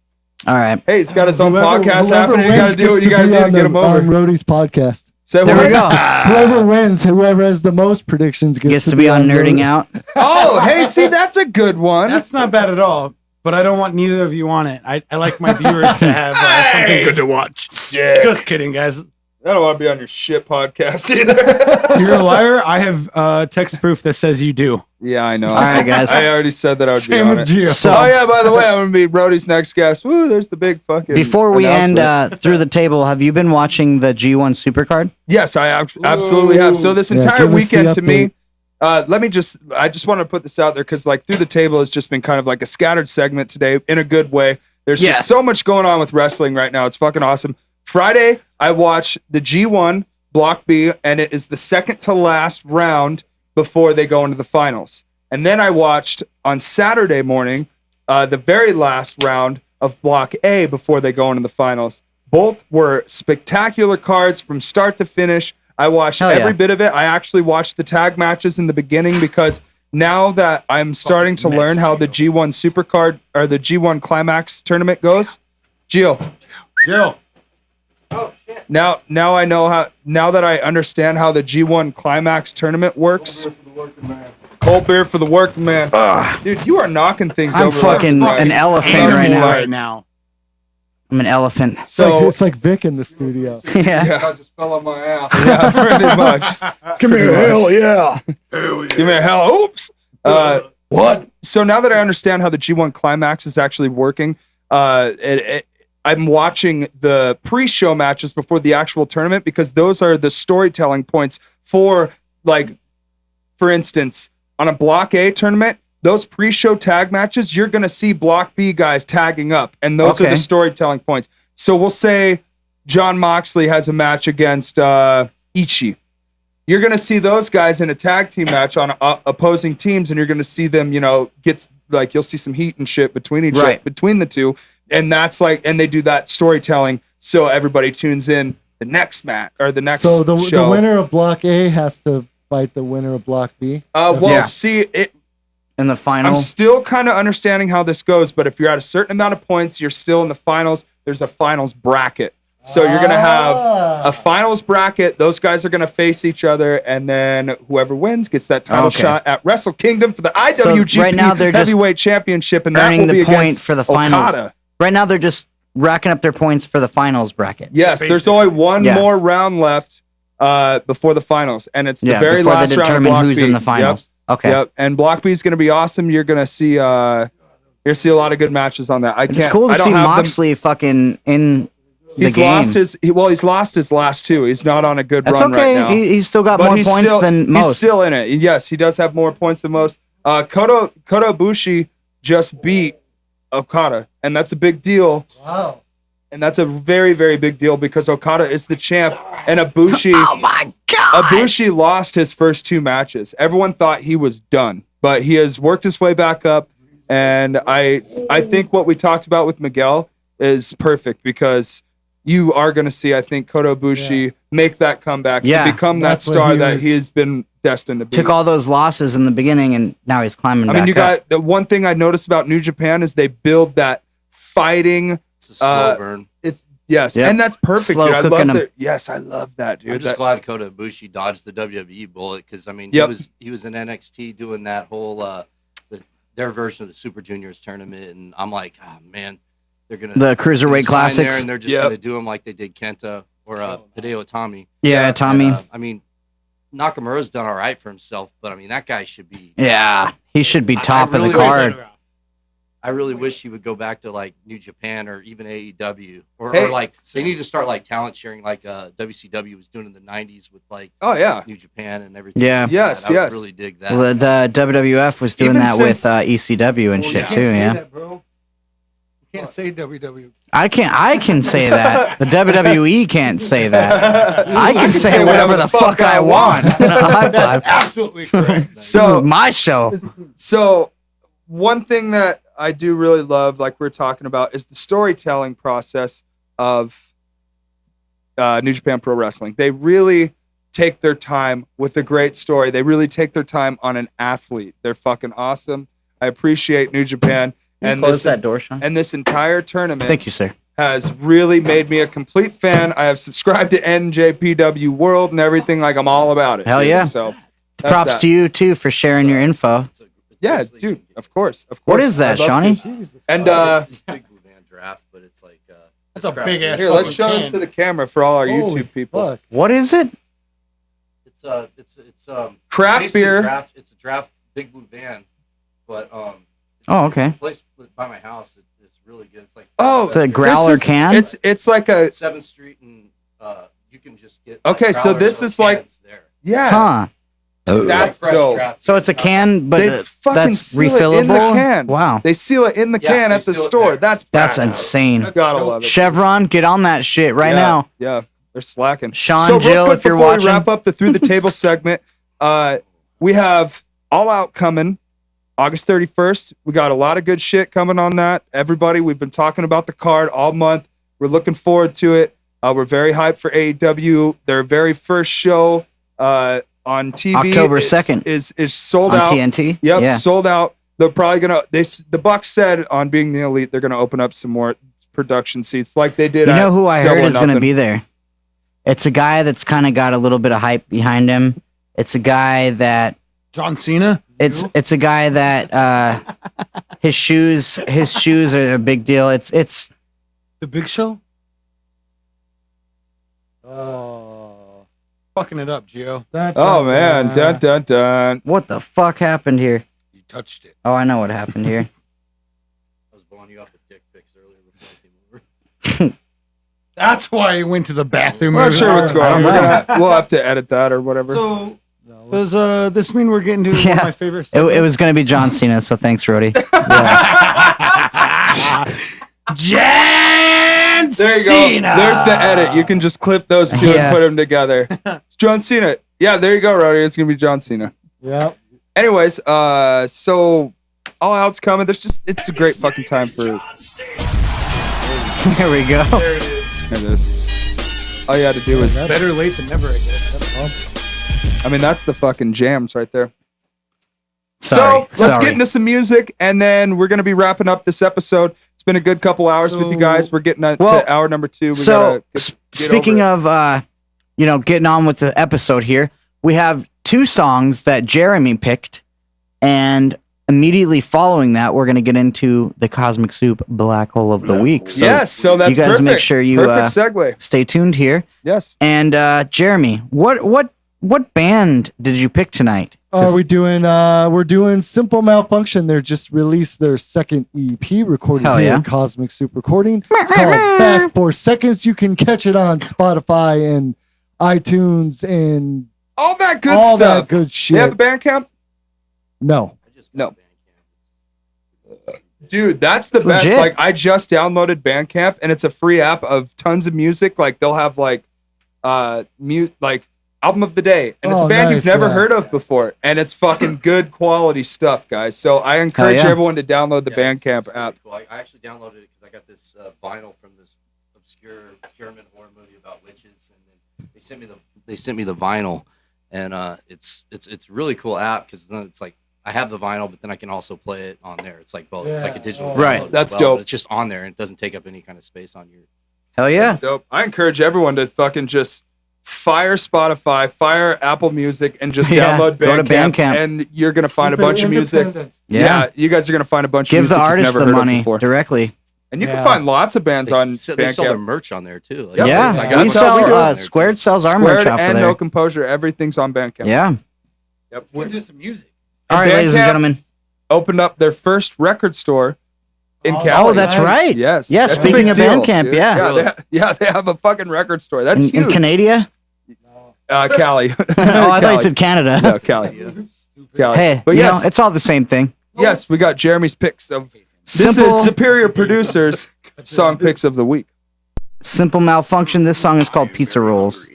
All right. Hey, he's got his own podcast whoever happening. You got to wins do what gets you got to be do to on get him on over. Rhodey's podcast. So There we go. Whoever wins, whoever has the most predictions Gets to be on Nerding Rhodey. Out. Oh, hey, see, that's a good one. That's not bad at all. But I don't want neither of you on it. I like my viewers to have something good to watch. Yeah. Just kidding, guys. I don't want to be on your shit podcast either. You're a liar. I have text proof that says you do. Yeah, I know. All right, guys. I already said that I would be Same on with it. Gio. So- Oh yeah, by the way, I'm gonna be Brody's next guest. Woo, there's the big fucking. Before we end announcement. through the table, have you been watching the G1 Supercard? Yes, I absolutely have. So this Yeah, entire give us the weekend to me, update. I just want to put this out there because like through the table has just been kind of like a scattered segment today in a good way. There's Yeah. just so much going on with wrestling right now. It's fucking awesome. Friday, I watched the G1 Block B, and it is the second to last round before they go into the finals. And then I watched on Saturday morning the very last round of Block A before they go into the finals. Both were spectacular cards from start to finish. I watched Hell yeah. every bit of it. I actually watched the tag matches in the beginning because now that I'm starting to learn how the G1 Supercard or the G1 Climax tournament goes, Gio, Yo. now I know how. Now that I understand how the G1 Climax tournament works. Cold beer for the working man. Dude, you are knocking things I'm over. fucking left and an right. elephant Animal right now. Right now. I'm an elephant. So It's like Vic in the studio. Yeah. I just fell on my ass. yeah, pretty much. Come here, hell yeah. Give me a hell. Oops. What? So now that I understand how the G1 Climax is actually working, I'm watching the pre-show matches before the actual tournament because those are the storytelling points for, like, for instance, on a Block A tournament, those pre-show tag matches, you're going to see Block B guys tagging up, and those are Okay. the storytelling points. So we'll say John Moxley has a match against Ichi. You're going to see those guys in a tag team match on opposing teams, and you're going to see them, you'll see some heat and shit between between the two. And that's like, and they do that storytelling so everybody tunes in the next match or the next So the show. winner of Block A has to fight the winner of Block B. Yeah. See, In the I'm final. still kind of understanding how this goes, but if you're at a certain amount of points, you're still in the finals. There's a finals bracket. So you're going to have a finals bracket. Those guys are going to face each other, and then whoever wins gets that title Okay. shot at Wrestle Kingdom for the IWGP right now they're just Heavyweight Championship, and that earning will be the point against for the finals. Okada. Right now, they're just racking up their points for the finals bracket. Yes, there's only one Yeah. more round left before the finals, and it's the Yeah, very before they last round of determine Block who's B. in the finals. Yep. Okay. Yep. And Block B is going to be awesome. You're going to see a lot of good matches on that. It's cool to I don't see have them- Moxley fucking in the He's game. he's lost his last two. He's not on a good That's run okay. right now. He's still got But more he's points still- than most. He's still in it. Yes, he does have more points than most. Kota Ibushi just beat Okada, and that's a big deal. Wow. And that's a very, very big deal because Okada is the champ, and Ibushi. Oh my god! Ibushi lost his first two matches. Everyone thought he was done, but he has worked his way back up. And I think what we talked about with Miguel is perfect because you are going to see, I think, Kota Ibushi make that comeback Yeah. and become That's that what star he that was- he has been destined to be. Took all those losses in the beginning, and now he's climbing I back mean, you up. got the one thing I noticed about New Japan is they build that fighting. It's a slow burn. It's yes, Yep. and that's perfect. Slow Dude. I cooking love 'em. that. Yes, I love that, dude. I'm just That- glad Kota Ibushi dodged the WWE bullet because I mean Yep. he was in NXT doing that whole their version of the Super Juniors tournament, and I'm like, oh man, they're gonna The Cruiserweight sign there, Classics. and they're just Yep. gonna do him like they did Kenta or Hideo Itami. Yeah, Tommy. And, I mean, Nakamura's done all right for himself, but I mean that guy should be. Yeah, he should be I top of really the card. I really wish he would go back to like New Japan or even AEW or, Hey. or like they need to start like talent sharing like WCW was doing in the '90s with like oh yeah, New Japan and everything. Yeah. like Yes, that. I yes. would really dig that. Well, the WWF was doing Even that since- with ECW and shit too. Yeah, That, bro. You can't say WWE. I can say that. The WWE can't say that. I can say whatever the fuck I want. High five. Absolutely correct. This is So my show. So, one thing that I do really love, like we're talking about, is the storytelling process of New Japan Pro Wrestling. They really take their time with a great story. They really take their time on an athlete. They're fucking awesome. I appreciate New Japan. And Close this, that door, Sean. and this entire tournament Thank you, sir. has really made me a complete fan. I have subscribed to NJPW World and everything. Like, I'm all about it. Hell dude. yeah. So, that's Props that. to you too for sharing your info. Yeah, basically- dude. Of course. Of course. What is that, I'd love Shawnee? to. Jesus. And It's big blue man draft, but it's like That's a crap. big ass here, let's fucking show this can. to the camera for all our Holy YouTube people. fuck. What is it? It's Craft basically beer. It's a draft big blue van, but Oh, okay. place by my house. It's really good. It's like Oh, It's a growler this is- can? It's like a 7th Street, and you can just get. Okay, so growlers this or is like- cans there. yeah. Huh. It's That's fresh dope. draft So it's a beer. can, but They fucking that's seal it refillable. in the can. Wow, They seal it in the Yeah, can they at the seal it store. there. That's that's badass. insane. Gotta love it. Chevron, get on that shit right Yeah, now. Yeah, they're slacking. Sean, so real Jill, quick if you're before watching. we wrap up the Through the Table segment, we have All Out coming August 31st. We got a lot of good shit coming on that. Everybody, we've been talking about the card all month. We're looking forward to it. We're very hyped for AEW. Their very first show on TV October is- 2nd. is sold On out. TNT? Yep, Yeah. sold out. They're probably gonna. The Bucks said on Being the Elite they're gonna open up some more production seats like they did. You at know who I Double heard or is going to Nothing. be there? It's a guy that's kind of got a little bit of hype behind him. It's a guy that John Cena. it's a guy that his shoes are a big deal. It's The Big Show. Oh. Fucking it up, Gio. Oh man, dun dun dun. what the fuck happened here? You touched it. Oh, I know what happened here. I was blowing you up with dick pics earlier before I came over. That's why he went to the bathroom. I'm not sure what's going on. I don't We'll have to edit that or whatever. So, does this mean we're getting to one Yeah. of my favorite? It was going to be John Cena, so thanks, Rody. John There you go. There's the edit. You can just clip those two Yeah. and put them together. It's John Cena. Yeah, there you go, Roddy. It's gonna be John Cena. Yep. Anyways, so All Out's coming. It's a great fucking time for. Here we go. There it is. All you had to do is. Better late than never, I guess. I mean, that's the fucking jams right there. Sorry. So let's sorry. get into some music, and then we're gonna be wrapping up this episode. It's been a good couple hours with you guys. We're getting Well, to hour number 2. We So, gotta get speaking over of, getting on with the episode here, we have 2 songs that Jeremy picked, and immediately following that, we're going to get into the Cosmic Soup Black Hole of the Week. So yes, so that's you guys perfect. make sure you perfect segue. stay tuned here. Yes. And Jeremy, what band did you pick tonight? Are we doing? We're doing Simple Malfunction. They just released their second EP recorded Hell here yeah. at Cosmic Soup Recording. It's called Back 4 Seconds. You can catch it on Spotify and iTunes and All that good all stuff. that good You have a shit. Bandcamp? No, I just No. got Bandcamp. Dude, that's the It's best. legit. Like, I just downloaded Bandcamp, and it's a free app of tons of music. Like, they'll have like like album of the day, and it's a Oh, band you've nice, never yeah. heard of before, and it's fucking good quality stuff, guys. So I encourage yeah. everyone to download the Yeah, it's Bandcamp really app. cool. I actually downloaded it because I got this vinyl from this obscure German horror movie about witches, and then they sent me the vinyl, and it's really cool app because then it's like I have the vinyl, but then I can also play it on there. It's like both. It's like a digital Right. download as That's well, dope. but it's just on there and it doesn't take up any kind of space on your. Hell yeah. That's dope. I encourage everyone to fucking just fire Spotify, fire Apple Music, and just Yeah, download go to Bandcamp, Bandcamp. and you're gonna find Keep a bunch it of music. independent. Yeah, you guys are gonna find a bunch of Give music the artist you've the never heard of money before. directly. And you can Yeah. find lots of bands on They sell their Bandcamp. merch on there too. Like, Yep. Yeah, I got we my sell. merch on there, too. Squared sells our Squared merch out for and there. No Composure, everything's on Bandcamp. Yeah. Yep. We'll do some music. All right, ladies and Bandcamp gentlemen. Opened up their first record store in Oh, Cali. Oh, that's right. Yes. Yeah, that's a speaking big of deal, Bandcamp, dude. yeah. They have a fucking record store. That's In huge. Canada? Cali. Oh, I thought you said Canada. No, Cali. Cali. Hey, but you yes, know, it's all the same thing. yes, we got Jeremy's picks of. This Simple, is Superior Producers song picks of the week. simple malfunction. This song is called Pizza Rolls.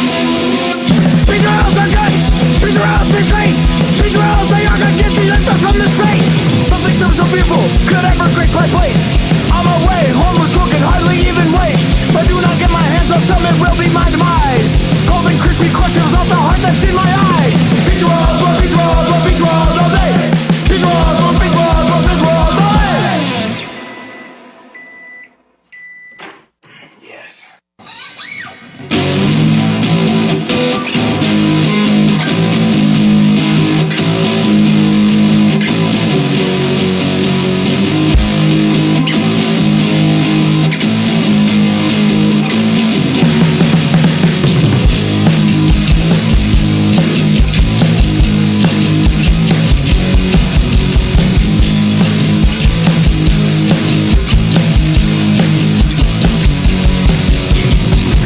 Pizza rolls are good. Pizza rolls taste great. Pizza rolls, they are good. Get you lift us from the street. Nothing serves so beautiful could ever grace my plate. On my way, home was cooked and hardly even wait. If I do not get my hands on some, it will be my demise. Golden crispy crushes off the heart that's in my eyes. Pizza rolls, more pizza rolls, more pizza rolls all day. Pizza rolls, more pizza rolls, more pizza rolls all day.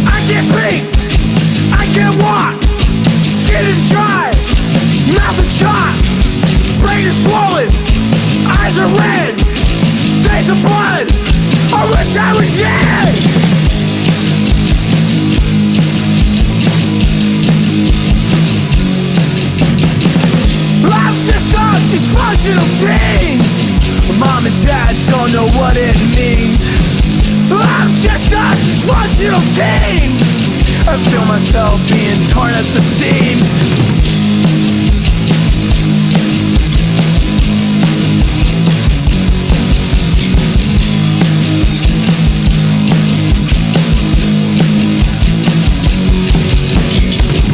I can't speak, I can't walk. Skin is dry, mouth is chopped, brain is swollen, eyes are red, days of blood. I wish I was dead. I'm just a dysfunctional teen. Mom and dad don't know what it means. I'm just a dysfunctional teen. I feel myself being torn at the seams.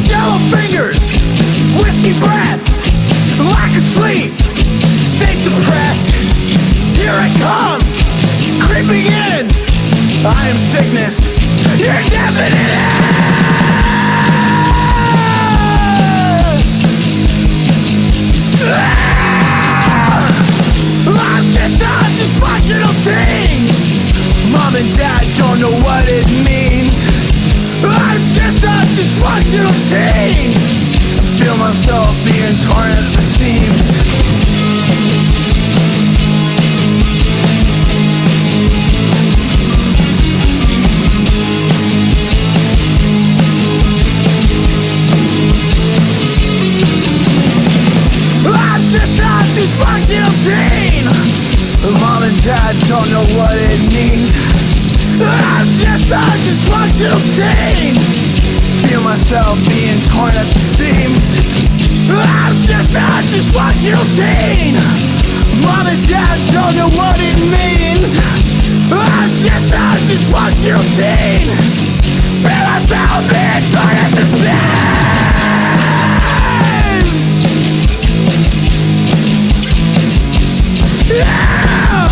Yellow fingers, whiskey breath, lack of sleep, stays depressed. Here I come, creeping in. I am sickness, you're definite. I'm just a dysfunctional teen. Mom and dad don't know what it means. I'm just a dysfunctional teen. I feel myself being torn at the seams. I'm just a dysfunctional teen. Mom and dad don't know what it means. I'm just a dysfunctional teen. Feel myself being torn at the seams. I'm just a dysfunctional teen. Mom and dad don't know what it means. I'm just a dysfunctional teen. Feel myself being torn at the seams. Yeah!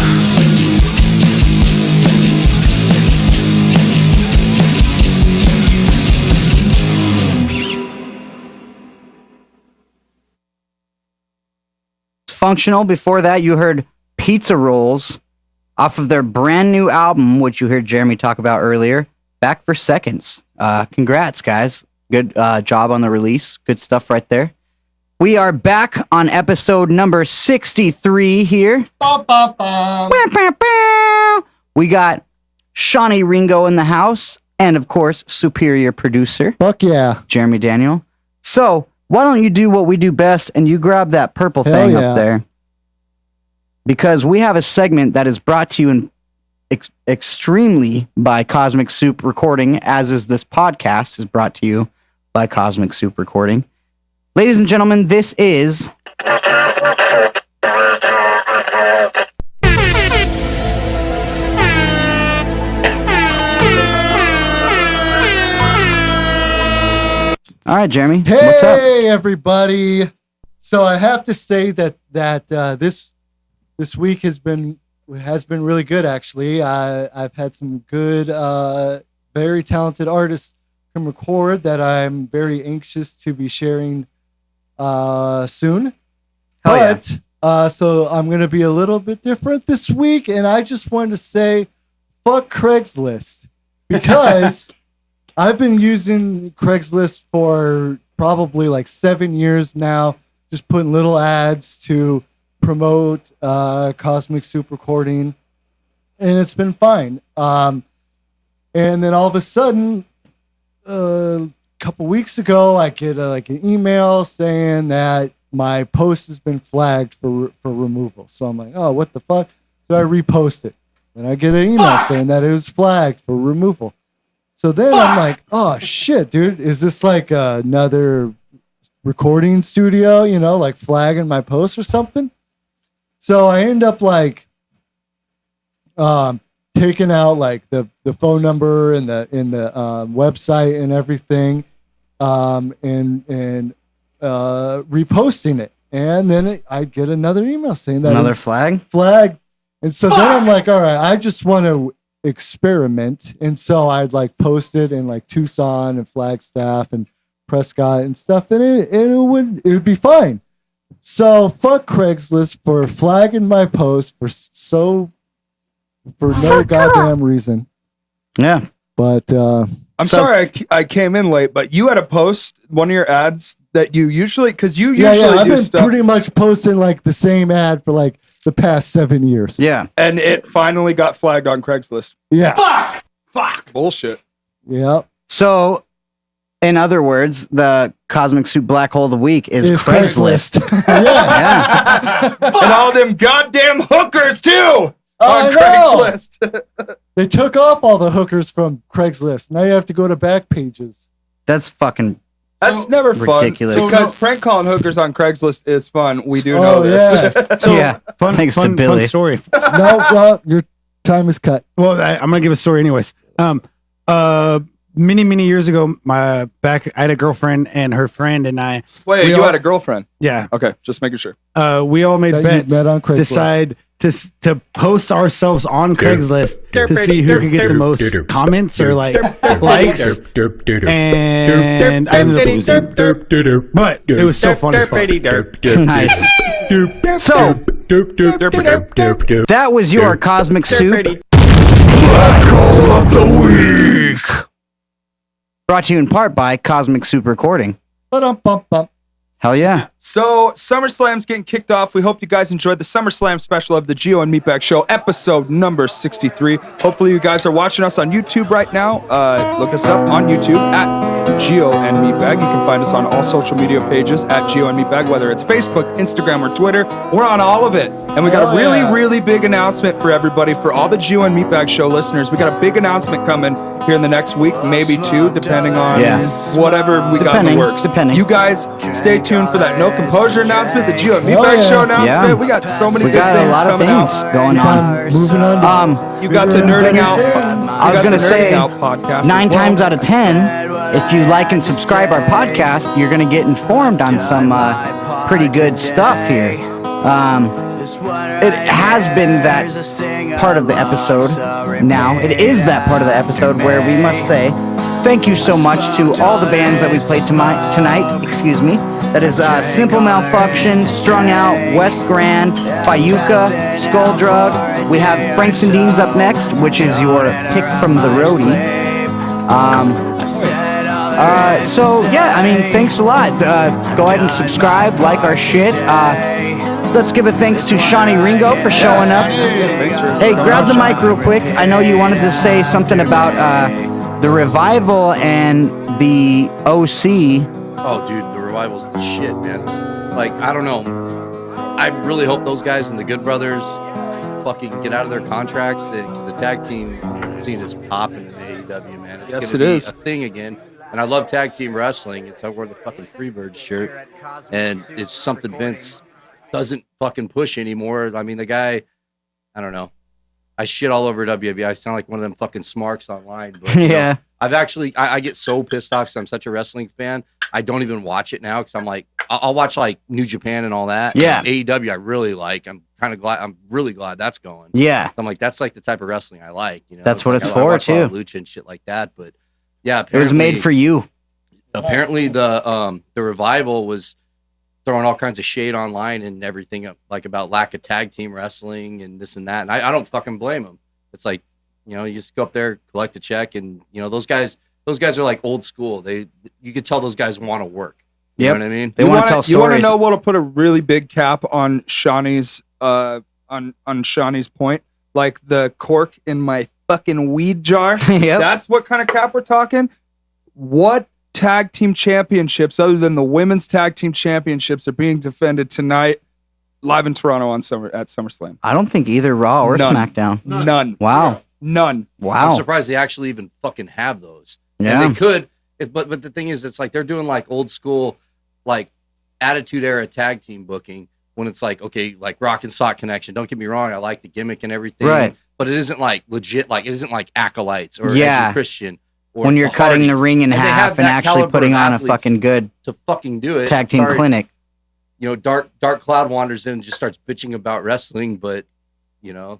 Functional. Before that, you heard Pizza Rolls off of their brand new album, which you heard Jeremy talk about earlier, Back for Seconds. Congrats, guys. Good job on the release. Good stuff right there. We are back on episode number 63 here. We got Shawnee Ringo in the house, and of course, superior producer, Fuck yeah. Jeremy Daniel. So, why don't you do what we do best and you grab that purple Hell thing yeah. up there? Because we have a segment that is brought to you in extremely by Cosmic Soup Recording, as is this podcast is brought to you by Cosmic Soup Recording. Ladies and gentlemen, this is... All right, Jeremy, Hey, what's up? everybody. So I have to say that this week has been really good. Actually, I've had some good, very talented artists come record that I'm very anxious to be sharing soon. Hell yeah. But so I'm gonna be a little bit different this week, and I just wanted to say, fuck Craigslist, because I've been using Craigslist for probably like 7 years now, just putting little ads to promote Cosmic Soup Recording, and it's been fine. And then all of a sudden, a couple weeks ago, I get like an email saying that my post has been flagged for removal. So I'm like, oh, what the fuck? So I repost it, and I get an email saying that it was flagged for removal. So then I'm like, oh shit, dude, is this like another recording studio, like flagging my post or something? So I end up like taking out like the phone number and the website and everything, and reposting it, and then I get another email saying that Another it's flag? and so then I'm like, all right, I just want to experiment, and so I'd like post it in like Tucson and Flagstaff and Prescott and stuff, and it would be fine. So fuck Craigslist for flagging my post for no goddamn reason. Yeah. But I'm sorry I came in late, but you had a post, one of your ads that you usually, because you usually I've do been stuff. pretty much posting like the same ad for like the past 7 years. Yeah. And it finally got flagged on Craigslist. Yeah. Fuck. Bullshit. Yeah. So, in other words, the Cosmic Soup Black Hole of the Week is Craigslist. Yeah. And all them goddamn hookers too I on know. Craigslist. They took off all the hookers from Craigslist. Now you have to go to back pages. That's fucking That's never ridiculous. fun. Because prank calling hookers on Craigslist is fun. We do Oh, know this. yes. yeah. Fun, Thanks to fun Billy. story. No, well, your time is cut. Well, I'm gonna give a story anyways. Many years ago, I had a girlfriend and her friend and I. Wait, you had a girlfriend? Yeah. Okay, just making sure. We all made That you bets. met on Craigslist. Decide to post ourselves on Craigslist to see who could get the most comments or like likes. And I ended up losing. But it was so fun as fuck. Nice. So, that was your Cosmic Soup Black Hole of the Week. Brought to you in part by Cosmic Soup Recording. Ba-dum-bum-bum. Hell yeah. So SummerSlam's getting kicked off. We hope you guys enjoyed the SummerSlam special of the Geo and Meatbag Show, episode number 63. Hopefully you guys are watching us on YouTube right now. Look us up on YouTube at Geo and Meatbag. You can find us on all social media pages at Geo and Meatbag, whether it's Facebook, Instagram, or Twitter. We're on all of it. And we got a really big announcement for everybody, for all the Geo and Meatbag Show listeners. We got a big announcement coming here in the next week, maybe two, depending on whatever we got in the works. Depending. You guys stay tuned for that No Composure announcement, the Geo and Meatbag Show announcement. Yeah. We got so many We good got a things lot of coming things out. going on. Moving on. You got the Nerding Out. I was going to say, podcast 9 as well. times out of 10, if you like and subscribe our podcast, you're going to get informed on some pretty good stuff here. It has been that part of the episode now. It is that part of the episode where we must say thank you so much to all the bands that we played tonight. Excuse me. That is Simple Malfunction, Strung Out, West Grand, Fayuka, Skull Drug. We have Franks and Deans up next, which is your pick from the roadie. So yeah, I mean, thanks a lot. Go ahead and subscribe, like our shit. let's give a thanks to Shawnee Ringo for showing up. Hey, grab the mic real quick. I know you wanted to say something about the Revival and the OC. Oh, dude, the Revival's the shit, man. Like, I don't know. I really hope those guys and the Good Brothers fucking get out of their contracts, because the tag team scene is popping in AEW, man. It's Yes, gonna it be is. a thing again. And I love tag team wrestling. It's I wear the fucking Freebird shirt, and it's something Vince doesn't fucking push anymore. I mean, the guy, I don't know. I shit all over WWE. I sound like one of them fucking smarks online. But, you know, I've actually, I get so pissed off because I'm such a wrestling fan. I don't even watch it now because I'm like, I'll watch like New Japan and all that. Yeah. And AEW, I really like. I'm kind of glad. I'm really glad that's going. Yeah. So I'm like, that's like the type of wrestling I like. You know, That's what it's I for, watch a lot of too. Lucha and shit like that. But yeah, It was made apparently- for you. Apparently, the Revival was throwing all kinds of shade online and everything, like about lack of tag team wrestling and this and that. And I don't fucking blame them. It's like, you know, you just go up there, collect a check, and you know those guys are like old school. You could tell those guys want to work. You know what I mean? They want to tell You want to stories. know what'll put a really big cap on Shawnee's on Shawnee's point? Like the cork in my fucking weed jar. Yep. That's what kind of cap we're talking. What tag team championships, other than the women's tag team championships, are being defended tonight live in Toronto at SummerSlam? I don't think either Raw or None. SmackDown. None. Wow. None. Wow. I'm surprised they actually even fucking have those. Yeah. And they could, but the thing is, it's like they're doing like old school, like Attitude Era tag team booking when it's like, okay, like Rock and Sock Connection. Don't get me wrong, I like the gimmick and everything, Right. But it isn't like legit, like it isn't like Acolytes or Yeah. Edge and Christian. Or When you're cutting the Hardys. ring in And they half have and that actually caliber putting of on a athletes fucking good to fucking do it. tag team Sorry, clinic. You know, Dark Cloud wanders in and just starts bitching about wrestling, but you know,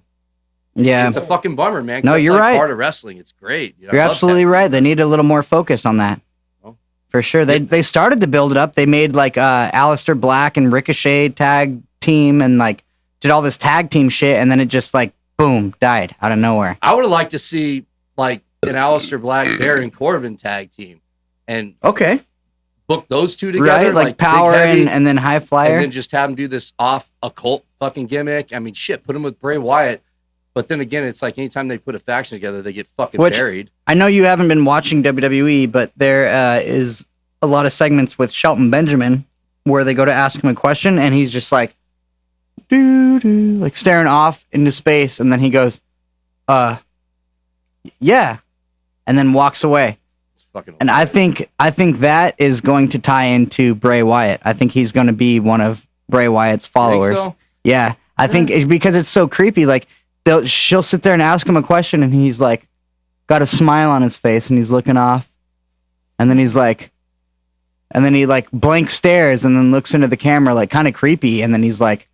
Yeah. it's a fucking bummer, man. 'cause No, that's, you're like, right. Part of wrestling, it's great. You know, You're I love absolutely tag right. They need a little more focus on that. Well, For sure. They started to build it up. They made like Aleister Black and Ricochet tag team and like did all this tag team shit, and then it just like boom, died out of nowhere. I would have liked to see like an Aleister Black, Baron Corbin tag team, and Okay. book those two together, Right? Like Big Power Heavy, and then High Flyer. and then just have them do this off occult fucking gimmick. I mean, shit, put them with Bray Wyatt. But then again, it's like anytime they put a faction together, they get fucking Which- buried. I know you haven't been watching WWE, but there is a lot of segments with Shelton Benjamin where they go to ask him a question and he's just like, doo-doo, like staring off into space. And then he goes, yeah. And then walks away. It's fucking. And I think that is going to tie into Bray Wyatt. I think he's going to be one of Bray Wyatt's followers. so? Yeah. I think because it's so creepy. Like she'll sit there and ask him a question and he's like, got a smile on his face and he's looking off. And then he's like, and then he like blank stares and then looks into the camera like kind of creepy. And then he's like,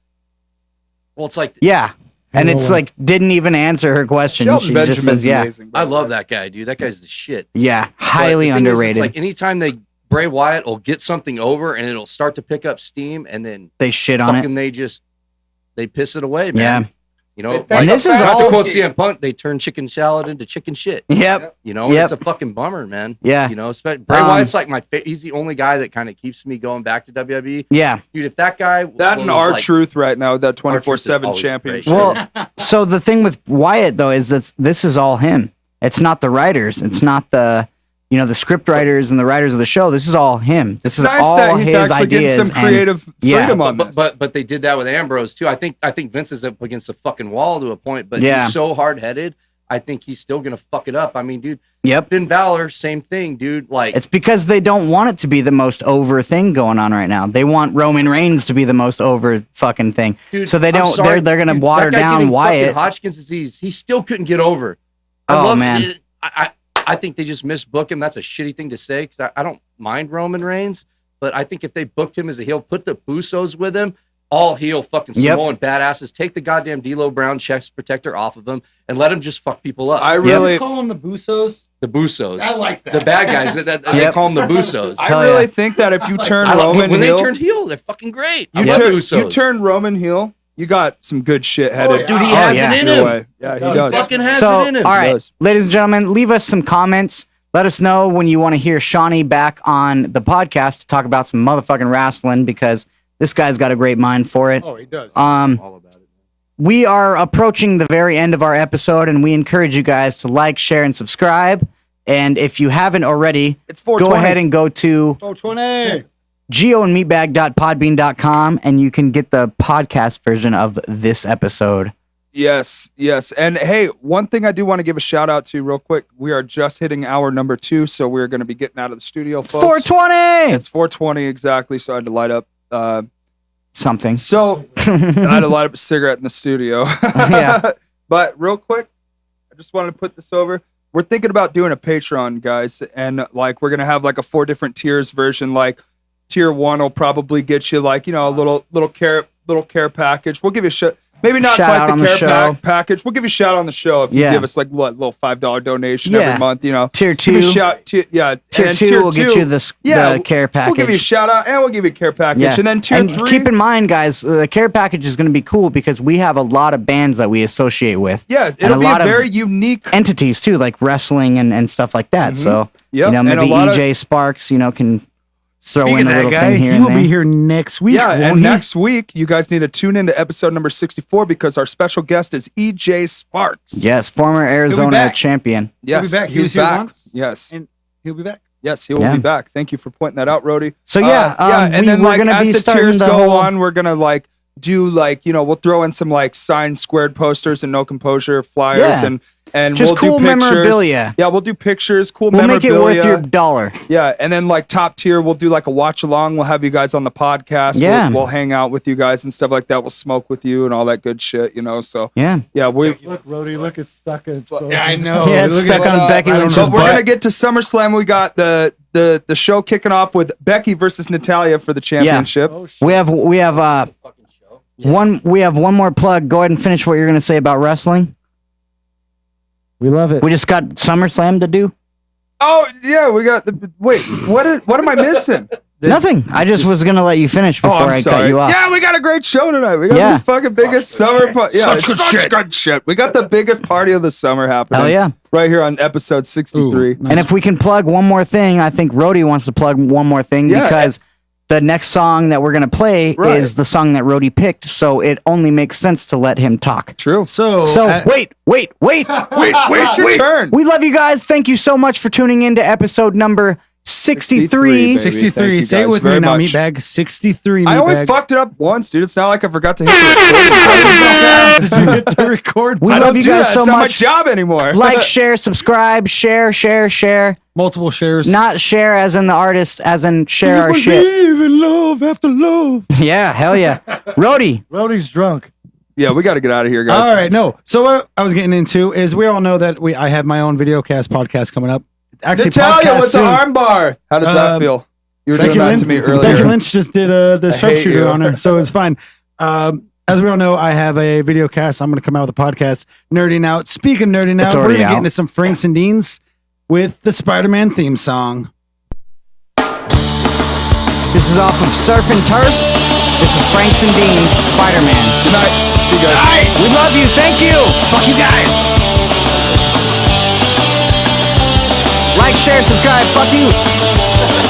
Well, it's like yeah. And it's like, didn't even answer her question. Shelton She just Benjamin's says, yeah. amazing, by I the love way. that guy, dude. That guy's the shit. Yeah. But Highly the thing is, underrated. it's like anytime Bray Wyatt will get something over and it'll start to pick up steam, and then they shit on it. fucking they piss it away, man. Yeah. You know, And this is not to all- quote CM Punk, they turn chicken salad into chicken shit. Yep. You know, Yep. it's a fucking bummer, man. Yeah. You know, Bray Wyatt's like he's the only guy that kind of keeps me going back to WWE. Yeah. Dude, if that guy That and was our like, truth right now, that R-Truth is 24/7 always championship. great. Well, so the thing with Wyatt though is that this is all him. It's not the writers. It's not the the script writers and the writers of the show. This is all him. This is nice all that he's his actually getting ideas. some creative yeah. freedom on this. but they did that with Ambrose too. I think Vince is up against the fucking wall to a point, but Yeah. he's so hard headed. I think he's still gonna fuck it up. I mean, dude. Yep. Finn Balor, same thing, dude. Like It's because they don't want it to be the most over thing going on right now. They want Roman Reigns to be the most over fucking thing. dude, so they I'm don't. sorry, They're gonna dude, water that guy down getting Wyatt. fucking Hodgkin's disease. He still couldn't get over. Oh, man. it. I think they just misbook him. That's a shitty thing to say because I don't mind Roman Reigns, but I think if they booked him as a heel, put the Usos with him, all heel fucking Yep. Samoan badasses, take the goddamn D'Lo Brown chest protector off of him and let him just fuck people up. I really, call them the Busos. The Busos. I like that. The bad guys. They Yep. call them the Busos. I Hell really yeah. think that if you turn I love- Roman when heel, they turned heel, they're fucking great. I you, love the turn, Usos. you turn Roman heel, you got some good shit headed. Dude, he Oh, has yeah. it in your him. way. Yeah, he He does. Fucking has So, it in him. all right, does. ladies and gentlemen, leave us some comments. Let us know when you want to hear Shawnee back on the podcast to talk about some motherfucking wrestling because This guy's got a great mind for it. Oh, he does. We are approaching the very end of our episode, and we encourage you guys to like, share, and subscribe. And if you haven't already, It's 420. go ahead and go to 420. geoandmeatbag.podbean.com, and you can get the podcast version of this episode. Yes. And hey, one thing I do want to give a shout out to real quick. We are just hitting hour number 2, so we're going to be getting out of the studio, folks. 420! It's 420 exactly, so I had to light up something. So I had to light up a cigarette in the studio. Yeah. But real quick, I just wanted to put this over. We're thinking about doing a Patreon, guys, and like we're gonna have like a 4 different tiers version. Like tier 1 will probably get you like, you know, a little care package. We'll give you a maybe not Shout out quite on the the care show. package. We'll give you a shout on the show if you Yeah. give us like what little $5 donation Yeah. every month. You know, Tier Give you a 2. shout, Tier and 2 will get you the care package. We'll give you a shout out and we'll give you a care package. Yeah. And then tier 3. Keep in mind, guys, the care package is going to be cool because we have a lot of bands that we associate with. Yeah, And it'll be lot a of very unique entities too, like wrestling and stuff like that. So, Yep, you know, and a maybe lot of- EJ Sparks, you know, can throw Speaking in a of that little guy, thing here he and will there. be here next week. Yeah, won't and he? next week you guys need to tune into episode number 64 because our special guest is EJ Sparks. Yes, former Arizona back. champion. Yes, He'll be back. He he's was here back. once. Yes, And he'll be back. yes, he will Yeah. be back. Thank you for pointing that out, Rody. So, yeah, and then we're like gonna as be the starting tiers the go whole- on, we're gonna like do like, you know, we'll throw in some like signed squared posters and no composure flyers Yeah. and Just we'll cool do pictures. memorabilia. Yeah, we'll do pictures, cool We'll make memorabilia. it worth your dollar. Yeah, and then like top tier, we'll do like a watch along. We'll have you guys on the podcast. Yeah. We'll hang out with you guys and stuff like that. We'll smoke with you and all that good shit, you know. So Yeah. we. Look, Rody, look, it's stuck in. Yeah, I know. Yeah, it's Look stuck at on Becky I don't Lynch's know. But we're butt. gonna get to SummerSlam. We got the show kicking off with Becky versus Natalia for the championship. Oh, shit. We have one more plug. Go ahead and finish what you're going to say about wrestling. We love it. We just got SummerSlam to do. Oh yeah, we got the. Wait, what am I missing? Nothing. I just was going to let you finish before I'm I cut sorry. you off. Yeah, we got a great show tonight. We got Yeah. the fucking biggest summer. Yeah, Such good good shit. We got the biggest party of the summer happening. Hell yeah. Right here on episode 63. Ooh, And if we can plug one more thing, I think Rody wants to plug one more thing Yeah. because the next song that we're going to play Right. is the song that Rody picked. So it only makes sense to let him talk. True. So, Wait. It's your turn. We love you guys. Thank you so much for tuning in to episode number 63. baby. 63. Thank you Say it guys with me very now, much. Meatbag. 63. I only Meatbag. fucked it up once, dude. It's not like I forgot to hit the record. Did you hit the record? We I love don't you do guys that. so It's not much. my job anymore. Like, share, subscribe, share. Multiple shares. Not share as in the artist, as in share our Believe shit. in love after love. Yeah, hell yeah. Rody. Rody's drunk. Yeah, we got to get out of here, guys. All right, no. So what I was getting into is we all know that I have my own videocast podcast coming up. Actually, Natalia podcast with soon. the armbar. How does that feel? You were doing that to me earlier. Becky Lynch just did the I hate sharpshooter you. on her, so it's fine. As we all know, I have a video cast. I'm going to come out with a podcast, Nerding Out. Speaking of Nerding It's Out, we're already going to get out. into some Franks and Deans with the Spider-Man theme song. This is off of Surf and Turf. This is Franks and Dean's Spider-Man. Good night. See you guys. We love you. Thank you. Fuck you guys. Like, share, subscribe. Fuck you.